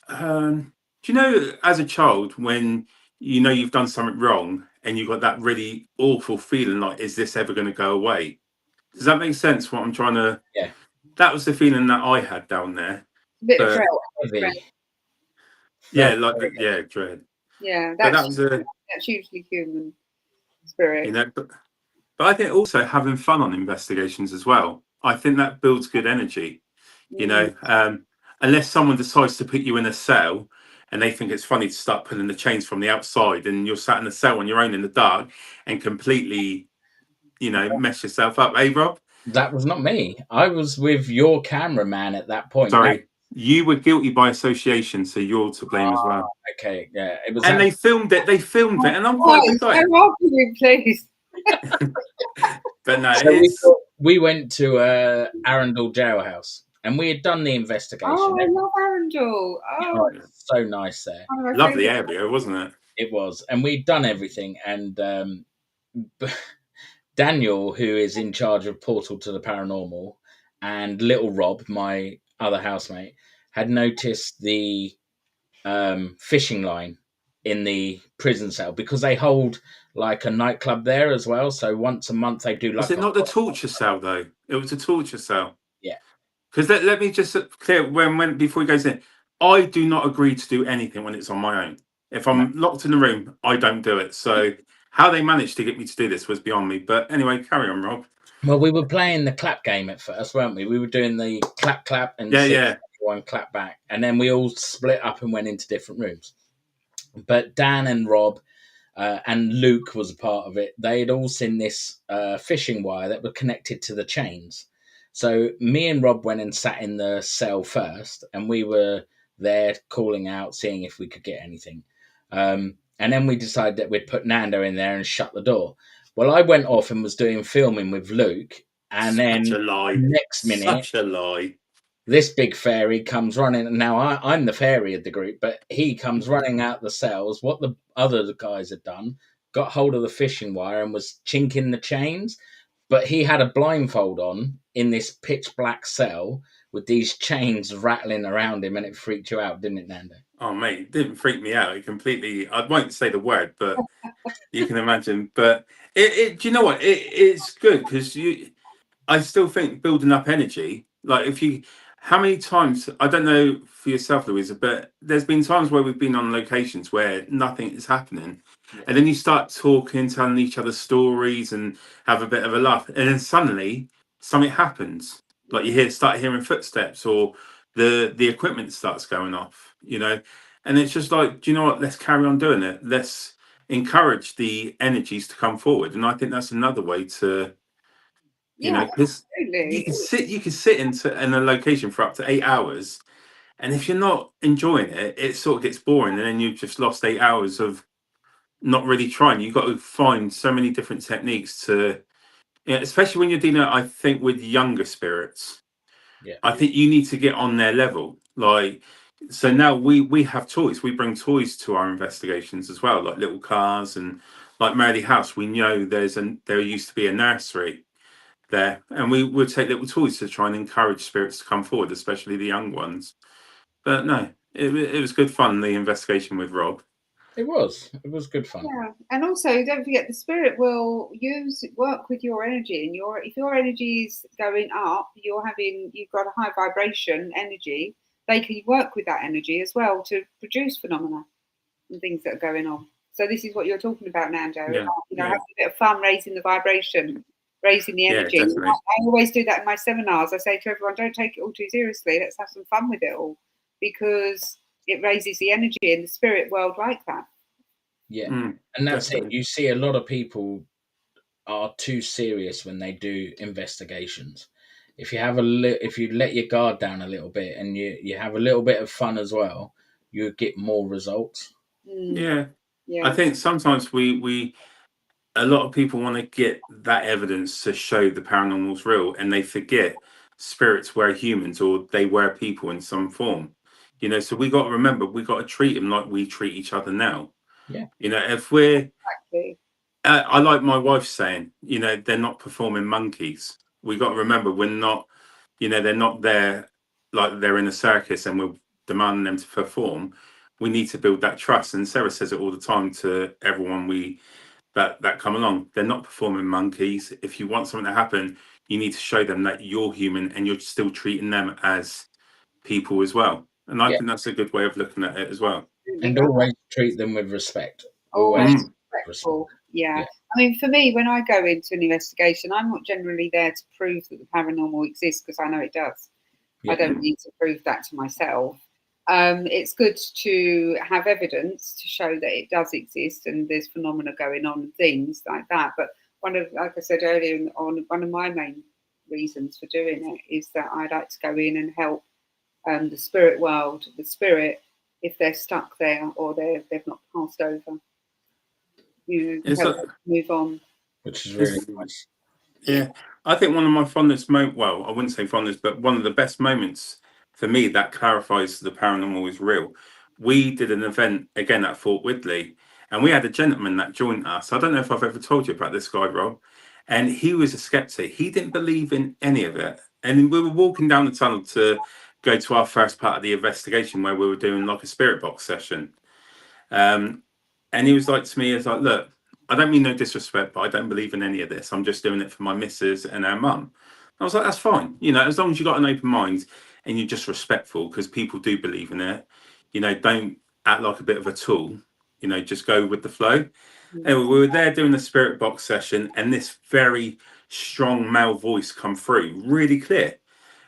do you know, as a child, when you've done something wrong and you got that really awful feeling, like, is this ever going to go away? Does that make sense? What I'm trying to. Yeah. That was the feeling that I had down there. A bit of But dread. Heavy. yeah, like dread. Yeah, But that's that was a, hugely human spirit. but I think also having fun on investigations as well. I think that builds good energy. You Mm. know, unless someone decides to put you in a cell and they think it's funny to start pulling the chains from the outside, and you're sat in the cell on your own in the dark and completely, mess yourself up. Hey, Rob? That was not me. I was with your cameraman at that point. Now, Sorry, you were guilty by association, so you're to blame as well. okay, yeah, it was. And they filmed it. And I'm quite a good guy. So arguing, please. But no, So we went to Arundel jailhouse, and we had done the investigation. Oh, I love Arundel. Oh, it's so nice there. one of my lovely favourite. area, wasn't it? It was, and we'd done everything. And Daniel, who is in charge of Portal to the Paranormal, and little Rob, my other housemate, had noticed the fishing line in the prison cell because they hold like a nightclub there as well. So once a month they do like. Was it not the torture cell though? It was a torture cell. Yeah. Because let me just clear when before he goes in, I do not agree to do anything when it's on my own. If I'm locked in the room, I don't do it. So how they managed to get me to do this was beyond me. But anyway, carry on, Rob. Well, we were playing the clap game at first, weren't we? We were doing the clap and everyone clap back, and then we all split up and went into different rooms. But Dan and Rob and Luke was a part of it. They had all seen this fishing wire that were connected to the chains. So me and Rob went and sat in the cell first, and we were there calling out, seeing if we could get anything. And then we decided that we'd put Nando in there and shut the door. Well, I went off and was doing filming with Luke, and then next minute, such a lie. This big fairy comes running. Now I'm the fairy of the group, but he comes running out the cells. What the other guys had done, got hold of the fishing wire and was chinking the chains, but he had a blindfold on in this pitch black cell with these chains rattling around him, and it freaked you out, didn't it, Nando? Oh mate, it didn't freak me out. It completely. I won't say the word, but you can imagine. But do you know what? It's good because I still think building up energy. Like how many times? I don't know for yourself, Louisa, but there's been times where we've been on locations where nothing is happening, and then you start talking, telling each other stories, and have a bit of a laugh, and then suddenly something happens. Like you start hearing footsteps, or the equipment starts going off. And it's just like, do you know what? Let's carry on doing it. Let's encourage the energies to come forward, and I think that's another way to. Because you can sit in a location for up to 8 hours, and if you're not enjoying it, it sort of gets boring, and then you've just lost 8 hours of not really trying. You've got to find so many different techniques to, especially when you're dealing, I think, with younger spirits. Yeah. I think you need to get on their level. Like, so now we have toys. We bring toys to our investigations as well, like little cars, and like Merrily House. We know there used to be a nursery there, and we would take little toys to try and encourage spirits to come forward, especially the young ones. But no, it was good fun, the investigation with Rob. It was good fun. Yeah, and also don't forget the spirit will work with your energy, and if your energy is going up, you've got a high vibration energy. They can work with that energy as well to produce phenomena and things that are going on. So this is what you're talking about, Nando. Yeah, having a bit of fun, raising the vibration, raising the energy. Yeah, definitely. I always do that in my seminars. I say to everyone, don't take it all too seriously. Let's have some fun with it all, because it raises the energy in the spirit world like that. Yeah, Mm, and that's it. definitely. You see a lot of people are too serious when they do investigations. If you have if you let your guard down a little bit and you have a little bit of fun as well, you get more results. Mm, Yeah, I yeah. think sometimes we a lot of people want to get that evidence to show the paranormal's real, and they forget spirits were humans or they were people in some form. You know, so we got to remember we got to treat them like we treat each other now. Yeah, You know, if we're Exactly. I like my wife saying, you know, they're not performing monkeys. We got to remember we're not, you know, they're not there like they're in a circus and we're demanding them to perform. We need to build that trust. And Sarah says it all the time to everyone that come along. They're not performing monkeys. If you want something to happen, you need to show them that you're human and you're still treating them as people as well. And I yeah, think that's a good way of looking at it as well. Absolutely and right. always treat them with respect. Always Always Mm, respect. respectful. Yeah. Yeah, I mean, for me, when I go into an investigation, I'm not generally there to prove that the paranormal exists because I know it does. I yeah, don't need to prove that to myself. It's good to have evidence to show that it does exist and there's phenomena going on and things like that. But like I said earlier, on one of my main reasons for doing it is that I like to go in and help the spirit world, the spirit, if they're stuck there or they've not passed over, it's help a, them move on. which is really it's nice. Yeah, I think one of my fondest well, I wouldn't say fondest, but one of the best moments for me that clarifies the paranormal is real. We did an event again at Fort Widley, and we had a gentleman that joined us. I don't know if I've ever told you about this guy, Rob, and he was a skeptic. He didn't believe in any of it, and we were walking down the tunnel to go to our first part of the investigation where we were doing like a spirit box session. Um, and he was like to me, "Is like, look, I don't mean no disrespect, but I don't believe in any of this. I'm just doing it for my missus and her mum." I was like, "That's fine. You know, as long as you got an open mind and you're just respectful, because people do believe in it. You know, don't act like a bit of a tool. You know, just go with the flow." Anyway, we were there doing the spirit box session, and this very strong male voice come through, really clear.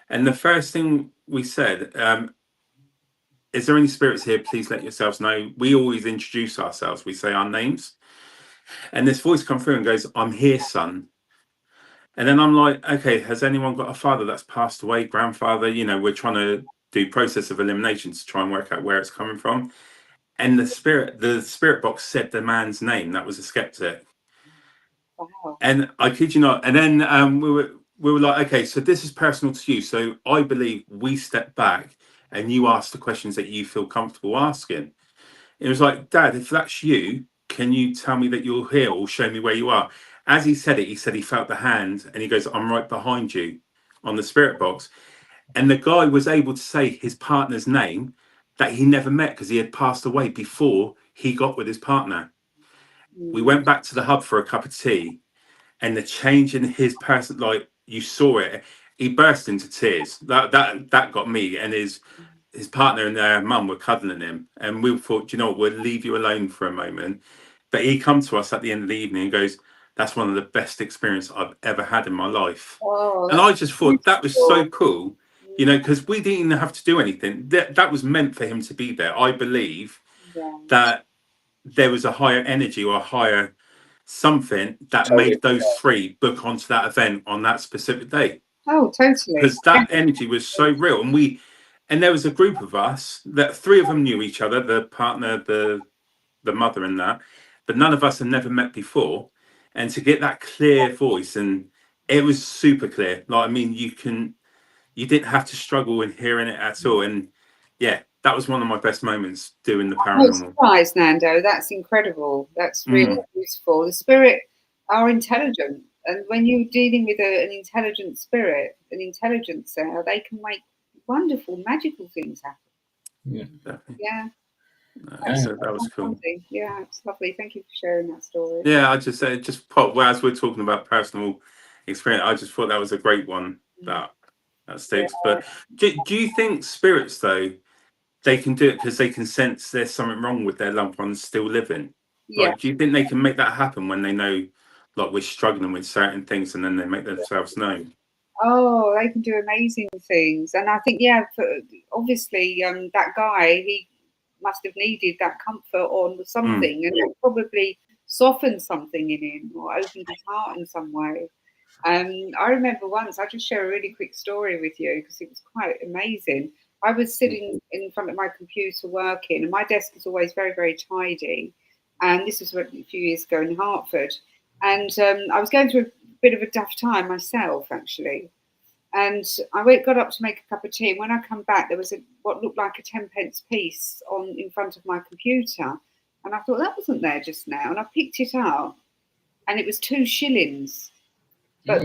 And the first thing we said, is there any spirits here? Please let yourselves know. We always introduce ourselves. We say our names. And this voice comes through and goes, "I'm here, son." And then I'm like, okay, has anyone got a father that's passed away, grandfather? You know, we're trying to do process of elimination to try and work out where it's coming from. And the spirit box said the man's name. That was a skeptic. Wow. And I kid you not. And then we were like, okay, so this is personal to you. So I believe we step back and you ask the questions that you feel comfortable asking. It was like, "Dad, if that's you, can you tell me that you're here or show me where you are?" As he said it, he said he felt the hand and he goes, "I'm right behind you on the spirit box." And the guy was able to say his partner's name that he never met because he had passed away before he got with his partner. We Mm, went back to the hub for a cup of tea, and the change in his person, like you saw it, he burst into tears. That got me, and his partner and their mum were cuddling him, and we thought, you know what, we'll leave you alone for a moment. But he come to us at the end of the evening and goes, "That's one of the best experience I've ever had in my life." oh, And that's I just thought that was so beautiful. cool, you know, because we didn't even have to do anything. That was meant for him to be there. I believe Yeah. that there was a higher energy or a higher something that Totally. made those three book onto that event on that specific day, Oh, totally. because that energy was so real. And there was a group of us that three of them knew each other, the partner, the mother, and that, but none of us had never met before. And to get that clear voice, and it was super clear. Like, I mean, you didn't have to struggle in hearing it at all. And yeah, that was one of my best moments doing the I'm not paranormal. surprised, Nando. That's incredible. That's really Mm, beautiful. The spirit are intelligent, and when you're dealing with an intelligent spirit, an intelligence there, they can make wonderful, magical things happen. Yeah. definitely. Yeah, Uh, So that was that's cool. lovely. Yeah, it's lovely. Thank you for sharing that story. Yeah, I just said just pop. Well, as we're talking about personal experience, I just thought that was a great one Mm. that Yeah, sticks. But do you think spirits though they can do it because they can sense there's something wrong with their loved ones still living? yeah. Like, do you think they can make that happen when they know like we're struggling with certain things and then they make themselves known? Oh, they can do amazing things, and I think yeah, obviously, that guy must have needed that comfort or something, and it probably softened something in him or opened his heart in some way. I remember once, I'll just share a really quick story with you because it was quite amazing. I was sitting in front of my computer working, and my desk is always very, very tidy. And this was a few years ago in Hertford. And I was going through a bit of a tough time myself, actually. And I got up to make a cup of tea. And when I come back, there was what looked like a 10p piece in front of my computer. And I thought, that wasn't there just now. And I picked it up, and it was 2 shillings. But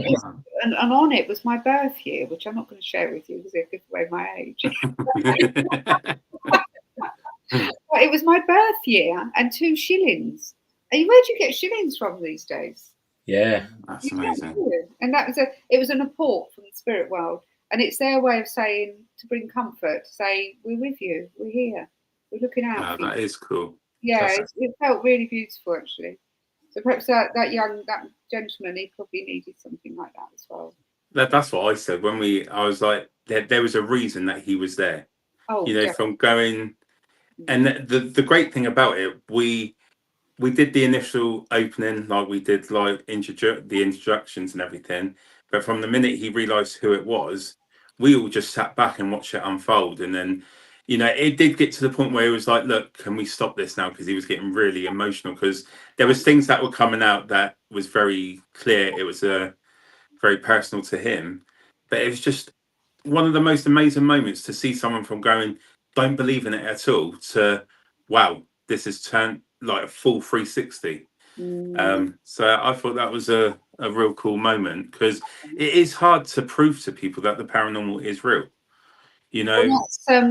and on it was my birth year, which I'm not going to share with you because it gives away my age. But it was my birth year and 2 shillings. And where do you get shillings from these days? Yeah, That's amazing. And that was it was an apport from the spirit world, and it's their way of saying, to bring comfort, to say, we're with you, we're here, we're looking out. Wow, that is cool. Yeah, it felt really beautiful actually. So perhaps that gentleman, he probably needed something like that as well. That's what I said when I was like, there was a reason that he was there. Oh, you know, yeah. From going, and the great thing about it, we did the initial opening, like we did like the introductions and everything. But from the minute he realised who it was, we all just sat back and watched it unfold. And then, it did get to the point where it was like, look, can we stop this now? Because he was getting really emotional because there was things that were coming out that was very clear. It was very personal to him, but it was just one of the most amazing moments to see someone from going, don't believe in it at all, to wow, this has turned like a full 360. So I thought that was a real cool moment because it is hard to prove to people that the paranormal is real. Well,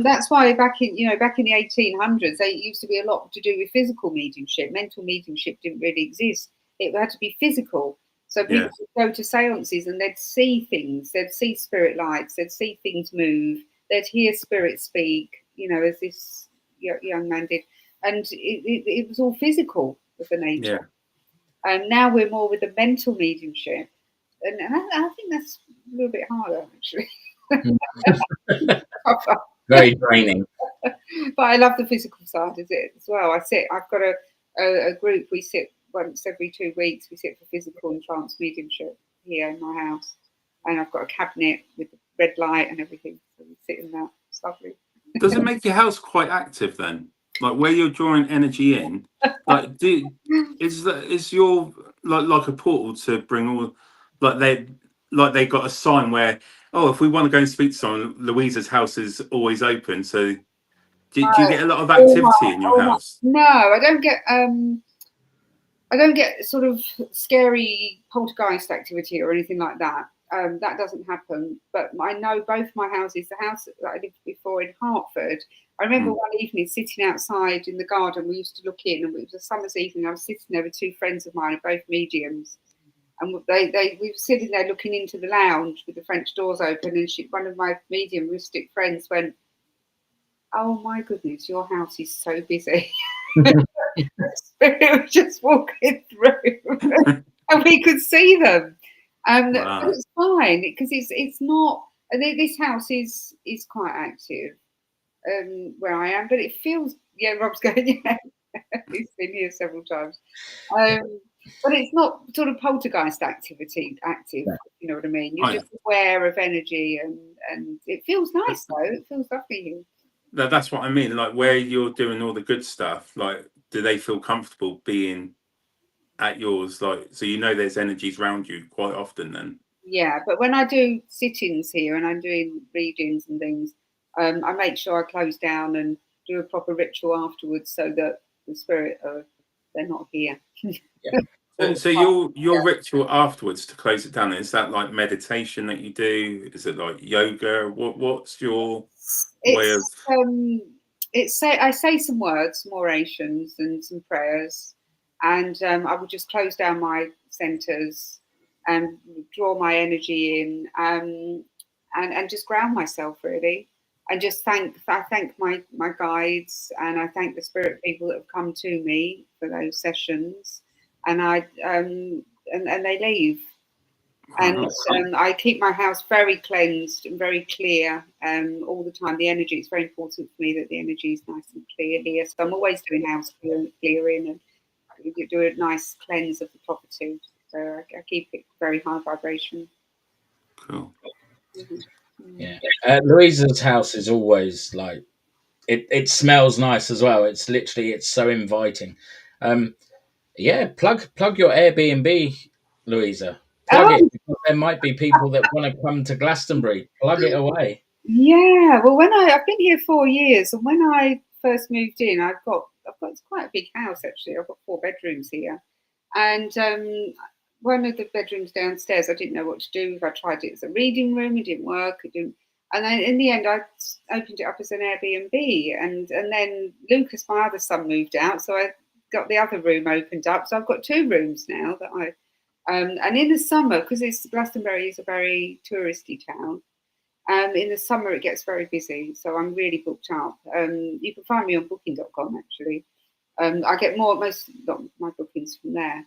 that's why back in the 1800s, there used to be a lot to do with physical mediumship. Mental mediumship didn't really exist. It had to be physical. So people would go to seances and they'd see things. They'd see spirit lights. They'd see things move. They'd hear spirits speak. As this young man did, and it was all physical with the nature. Yeah. And now we're more with the mental mediumship, and I think that's a little bit harder actually. Very draining. But I love the physical side of it as well. I've got a group. We sit once every 2 weeks. We sit for physical and trance mediumship here in my house, and I've got a cabinet with the red light and everything. So we sit in that. It's lovely. Does it make your house quite active then? Like where you're drawing energy in? Like is your like a portal to bring all they got a sign where, oh, if we want to go and speak to someone, Louisa's house is always open. So do you get a lot of activity in your house? No, I don't get sort of scary poltergeist activity or anything like that. That doesn't happen. But I know both my houses, the house that I lived before in Hertford, I remember one evening sitting outside in the garden. We used to look in, and it was a summer's evening. I was sitting there with 2 friends of mine, both mediums. And we were sitting there looking into the lounge with the French doors open, and one of my mediumistic friends went, "Oh my goodness, your house is so busy." Spirit was just walking through, and we could see them. Wow. But it's fine because it's not. This house is quite active where I am, but it feels. Yeah, Rob's going. Yeah, he's been here several times. But it's not sort of poltergeist active. Yeah. You know what I mean? You're just aware of energy, and it feels nice though. It feels lovely here. That's what I mean. Like where you're doing all the good stuff, like do they feel comfortable being at yours? Like, so there's energies around you quite often then. Yeah, but when I do sit-ins here and I'm doing readings and things, I make sure I close down and do a proper ritual afterwards so that the spirit they're not here. Yeah. So your ritual afterwards to close it down, is that like meditation that you do? Is it like yoga? What's your way of? I say some words, some orations and some prayers, and I will just close down my centers and draw my energy in, and just ground myself really, and just I thank my guides, and I thank the spirit people that have come to me for those sessions, and and they leave, And Wow. I keep my house very cleansed and very clear all the time. The energy, it's very important for me that the energy is nice and clear here. So I'm always doing house clearing and do a nice cleanse of the property. So I keep it very high vibration. Cool. Yeah. Louisa's house is always like it smells nice as well. It's literally it's so inviting. Um, yeah, plug your Airbnb, Louisa. Plug it Oh, because there might be people that want to come to Glastonbury. Plug it away. yeah. Well, I've been here 4 years, and when I first moved in, I've got it's quite a big house actually. I've got 4 bedrooms here, and one of the bedrooms downstairs, I didn't know what to do with. I tried it as a reading room, it didn't work. It didn't, and then in the end, I opened it up as an Airbnb, and then Lucas, my other son, moved out, so I got the other room opened up. So I've got 2 rooms now that I. And in the summer, because Glastonbury is a very touristy town, in the summer it gets very busy, so I'm really booked up. You can find me on booking.com actually. I get most not my bookings from there.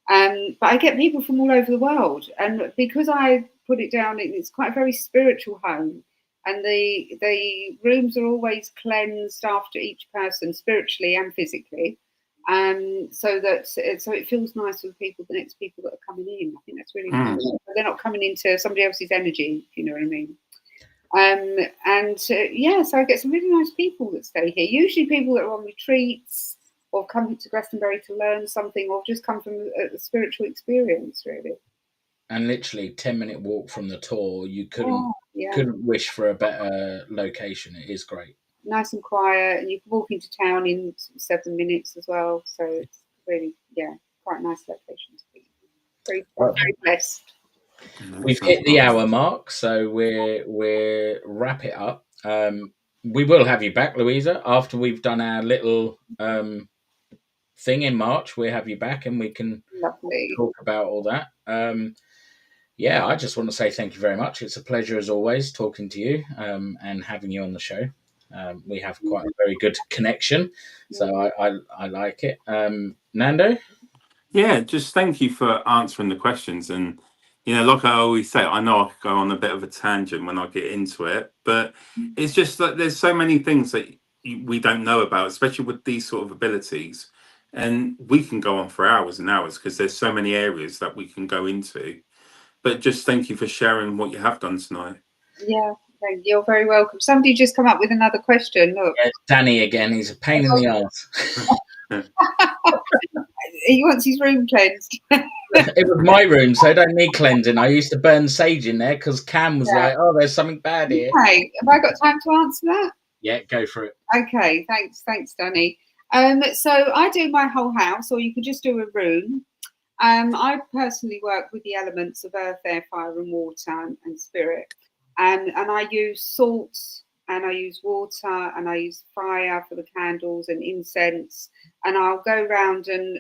But I get people from all over the world, and because I put it down, it's quite a very spiritual home, and the rooms are always cleansed after each person, spiritually and physically, so it feels nice for the next people that are coming in. I think that's really important. They're not coming into somebody else's energy, if you know what I mean. So I get some really nice people that stay here. Usually people that are on retreats or come to Glastonbury to learn something or just come from a spiritual experience, really. And literally 10-minute walk from the tour. You Oh, yeah. couldn't wish for a better location. It is great. Nice and quiet, and you can walk into town in 7 minutes as well. So it's really, quite a nice location to be. Very blessed. We've hit the hour mark, so we're wrap it up. We will have you back, Louisa, after we've done our little thing in March. We'll have you back, and we can talk about all that. I just want to say thank you very much. It's a pleasure as always talking to you and having you on the show. We have quite a very good connection, so I like it. Nando? Yeah, just thank you for answering the questions. And, like I always say, I know I could go on a bit of a tangent when I get into it, but it's just that there's so many things that we don't know about, especially with these sort of abilities. And we can go on for hours and hours because there's so many areas that we can go into. But just thank you for sharing what you have done tonight. Yeah, you're very welcome. Somebody just come up with another question. Look, Danny again. He's a pain in the arse. He wants his room cleansed. It was my room, so I don't need cleansing. I used to burn sage in there because Cam was like, "Oh, there's something bad here." Okay, have I got time to answer that? Yeah, go for it. Okay, thanks, Danny. So I do my whole house, or you can just do a room. I personally work with the elements of earth, air, fire, and water and spirit. And I use salt, and I use water, and I use fire for the candles and incense. And I'll go around and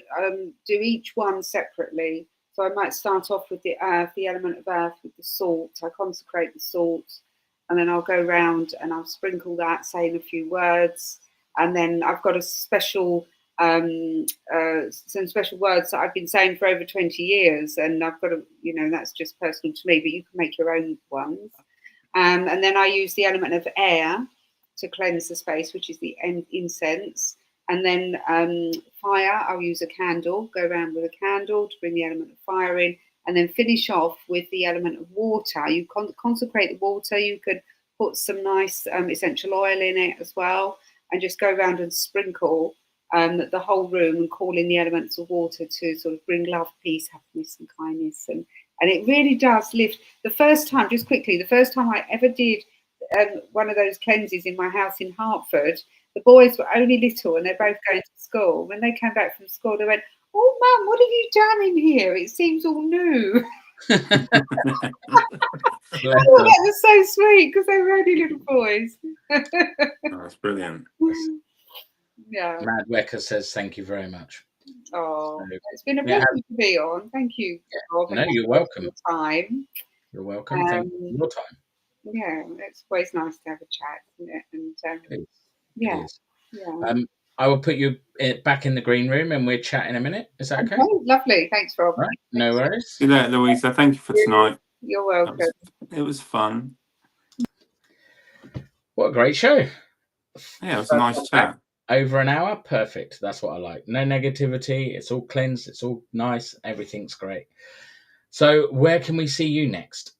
do each one separately. So I might start off with the earth, the element of earth, with the salt. I consecrate the salt, and then I'll go around and I'll sprinkle that, saying a few words. And then I've got a special some special words that I've been saying for over 20 years, and I've got that's just personal to me, but you can make your own ones. And then I use the element of air to cleanse the space, which is the incense. And then fire, I'll use a candle, go around with a candle to bring the element of fire in, and then finish off with the element of water. You consecrate the water, you could put some nice essential oil in it as well, and just go around and sprinkle the whole room and call in the elements of water to sort of bring love, peace, happiness, and kindness. And it really does lift. The first time I ever did one of those cleanses in my house in Hertford, the boys were only little and they're both going to school. When they came back from school, they went, "Oh, Mum, what have you done in here? It seems all new." That was so sweet because they were only little boys. That's brilliant. Yeah. Mad Wecker says thank you very much. Oh, it's been a pleasure to be on. Thank you, Rob. No, you're welcome. Your time. You're welcome. Thank you for your time. Yeah, it's always nice to have a chat, isn't it? And it is. Yeah. I will put you back in the green room and we'll chat in a minute. Is that okay? Lovely. Thanks, Rob. Right. No worries. See you there, Louisa. Thank you for tonight. You're welcome. It was fun. What a great show. Yeah, it was a nice chat. Over an hour, perfect. That's what I like. No negativity. It's all cleansed. It's all nice. Everything's great. So where can we see you next?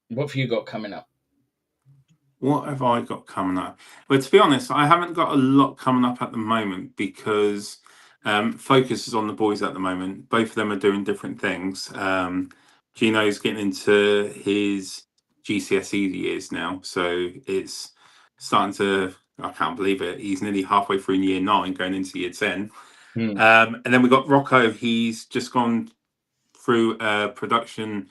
What have you got coming up? What have I got coming up? Well, to be honest, I haven't got a lot coming up at the moment because focus is on the boys at the moment. Both of them are doing different things. Gino's getting into his GCSE years now, so it's starting to, I can't believe it, he's nearly halfway through year 9 going into year 10. And then we've got Rocco. He's just gone through a production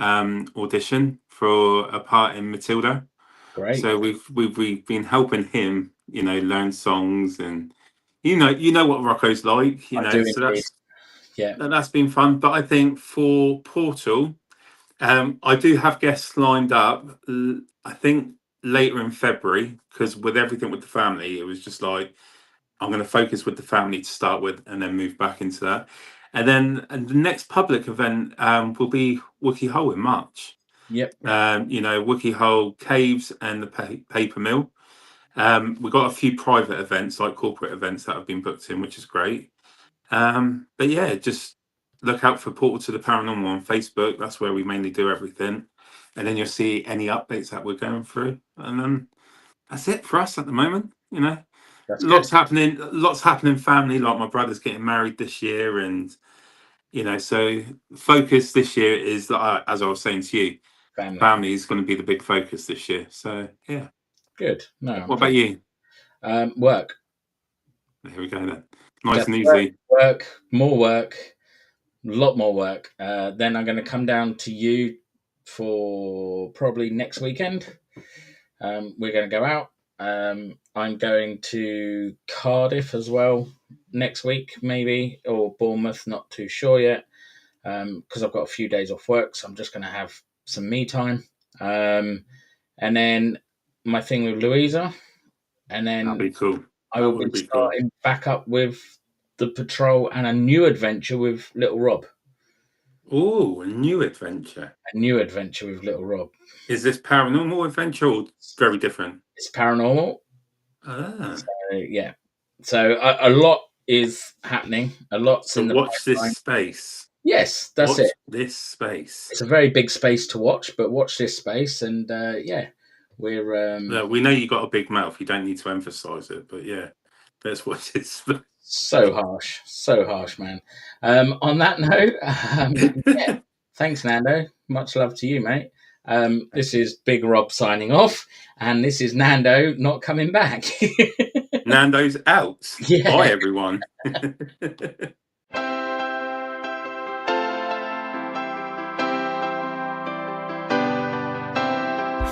audition for a part in Matilda. Great. So we've been helping him, learn songs, and you know what Rocco's like, so that's been fun. But I think for Portal, I do have guests lined up. I think later in February, because with everything with the family, it was just like I'm going to focus with the family to start with, and then move back into that. And then the next public event will be Wookie Hole in March. Yep. Wookie Hole Caves and the Paper Mill. We've got a few private events, like corporate events, that have been booked in, which is great. But yeah, just look out for Portal to the Paranormal on Facebook. That's where we mainly do everything. And then you'll see any updates that we're going through. And that's it for us at the moment. That's lots happening family, like my brother's getting married this year, and so focus this year is that, as I was saying to you, family is going to be the big focus this year. So yeah, good. No, what about you? Work. There we go then. Nice and easy. Work, more work, a lot more work. Then I'm going to come down to you for probably next weekend. We're going to go out. I'm going to Cardiff as well next week, maybe, or Bournemouth, not too sure yet, because I've got a few days off work, so I'm just going to have some me time. And then my thing with Louisa, and then that'd be cool. I will be starting back up with the patrol and a new adventure with Little Rob. Oh, a new adventure. A new adventure with Little Rob. Is this paranormal adventure or very different? It's paranormal. Ah. So, yeah. So a lot is happening. A lot's in the watch pipeline. This space. Yes, that's it. This space. It's a very big space to watch, but watch this space, and we're. We know you got a big mouth. You don't need to emphasise it, but yeah, let's watch this. So harsh, man. On that note, thanks, Nando. Much love to you, mate. This is Big Rob signing off, and this is Nando not coming back. Nando's out. Yeah. Bye, everyone.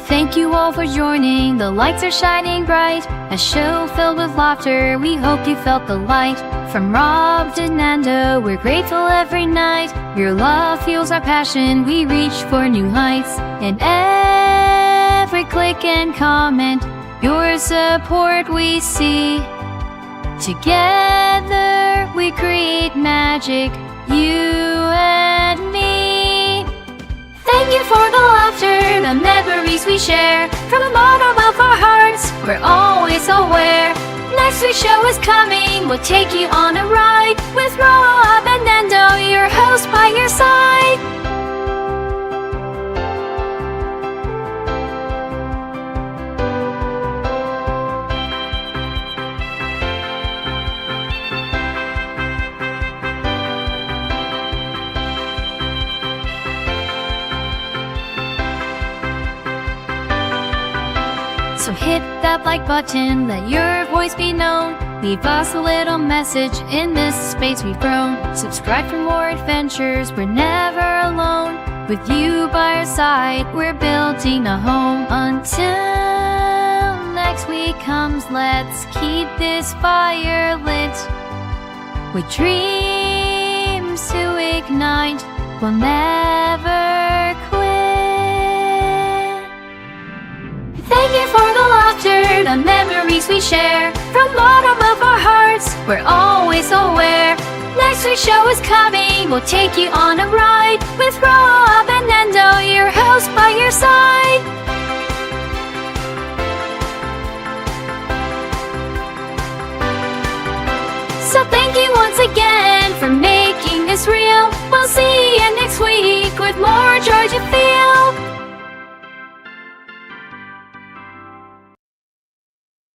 Thank you all for joining. The lights are shining bright. A show filled with laughter. We hope you felt the light. From Rob to Nando, we're grateful every night. Your love fuels our passion. We reach for new heights. And every click and comment, your support we see. Together we create magic, you and me. Thank you for the laughter, the memories we share. From the bottom of our hearts, we're always aware. Next week's show is coming, we'll take you on a ride with Rob and Nando, your host by your side. So hit that like button, let your voice be known. Leave us a little message in this space we've grown. Subscribe for more adventures, we're never alone. With you by our side, we're building a home. Until next week comes, let's keep this fire lit. With dreams to ignite, we'll never quit. Thank you for the love. laughter, the memories we share. From bottom of our hearts, we're always aware. Next week's show is coming, we'll take you on a ride with Rob and Nando, your host by your side. So thank you once again for making this real. We'll see you next week with more Georgia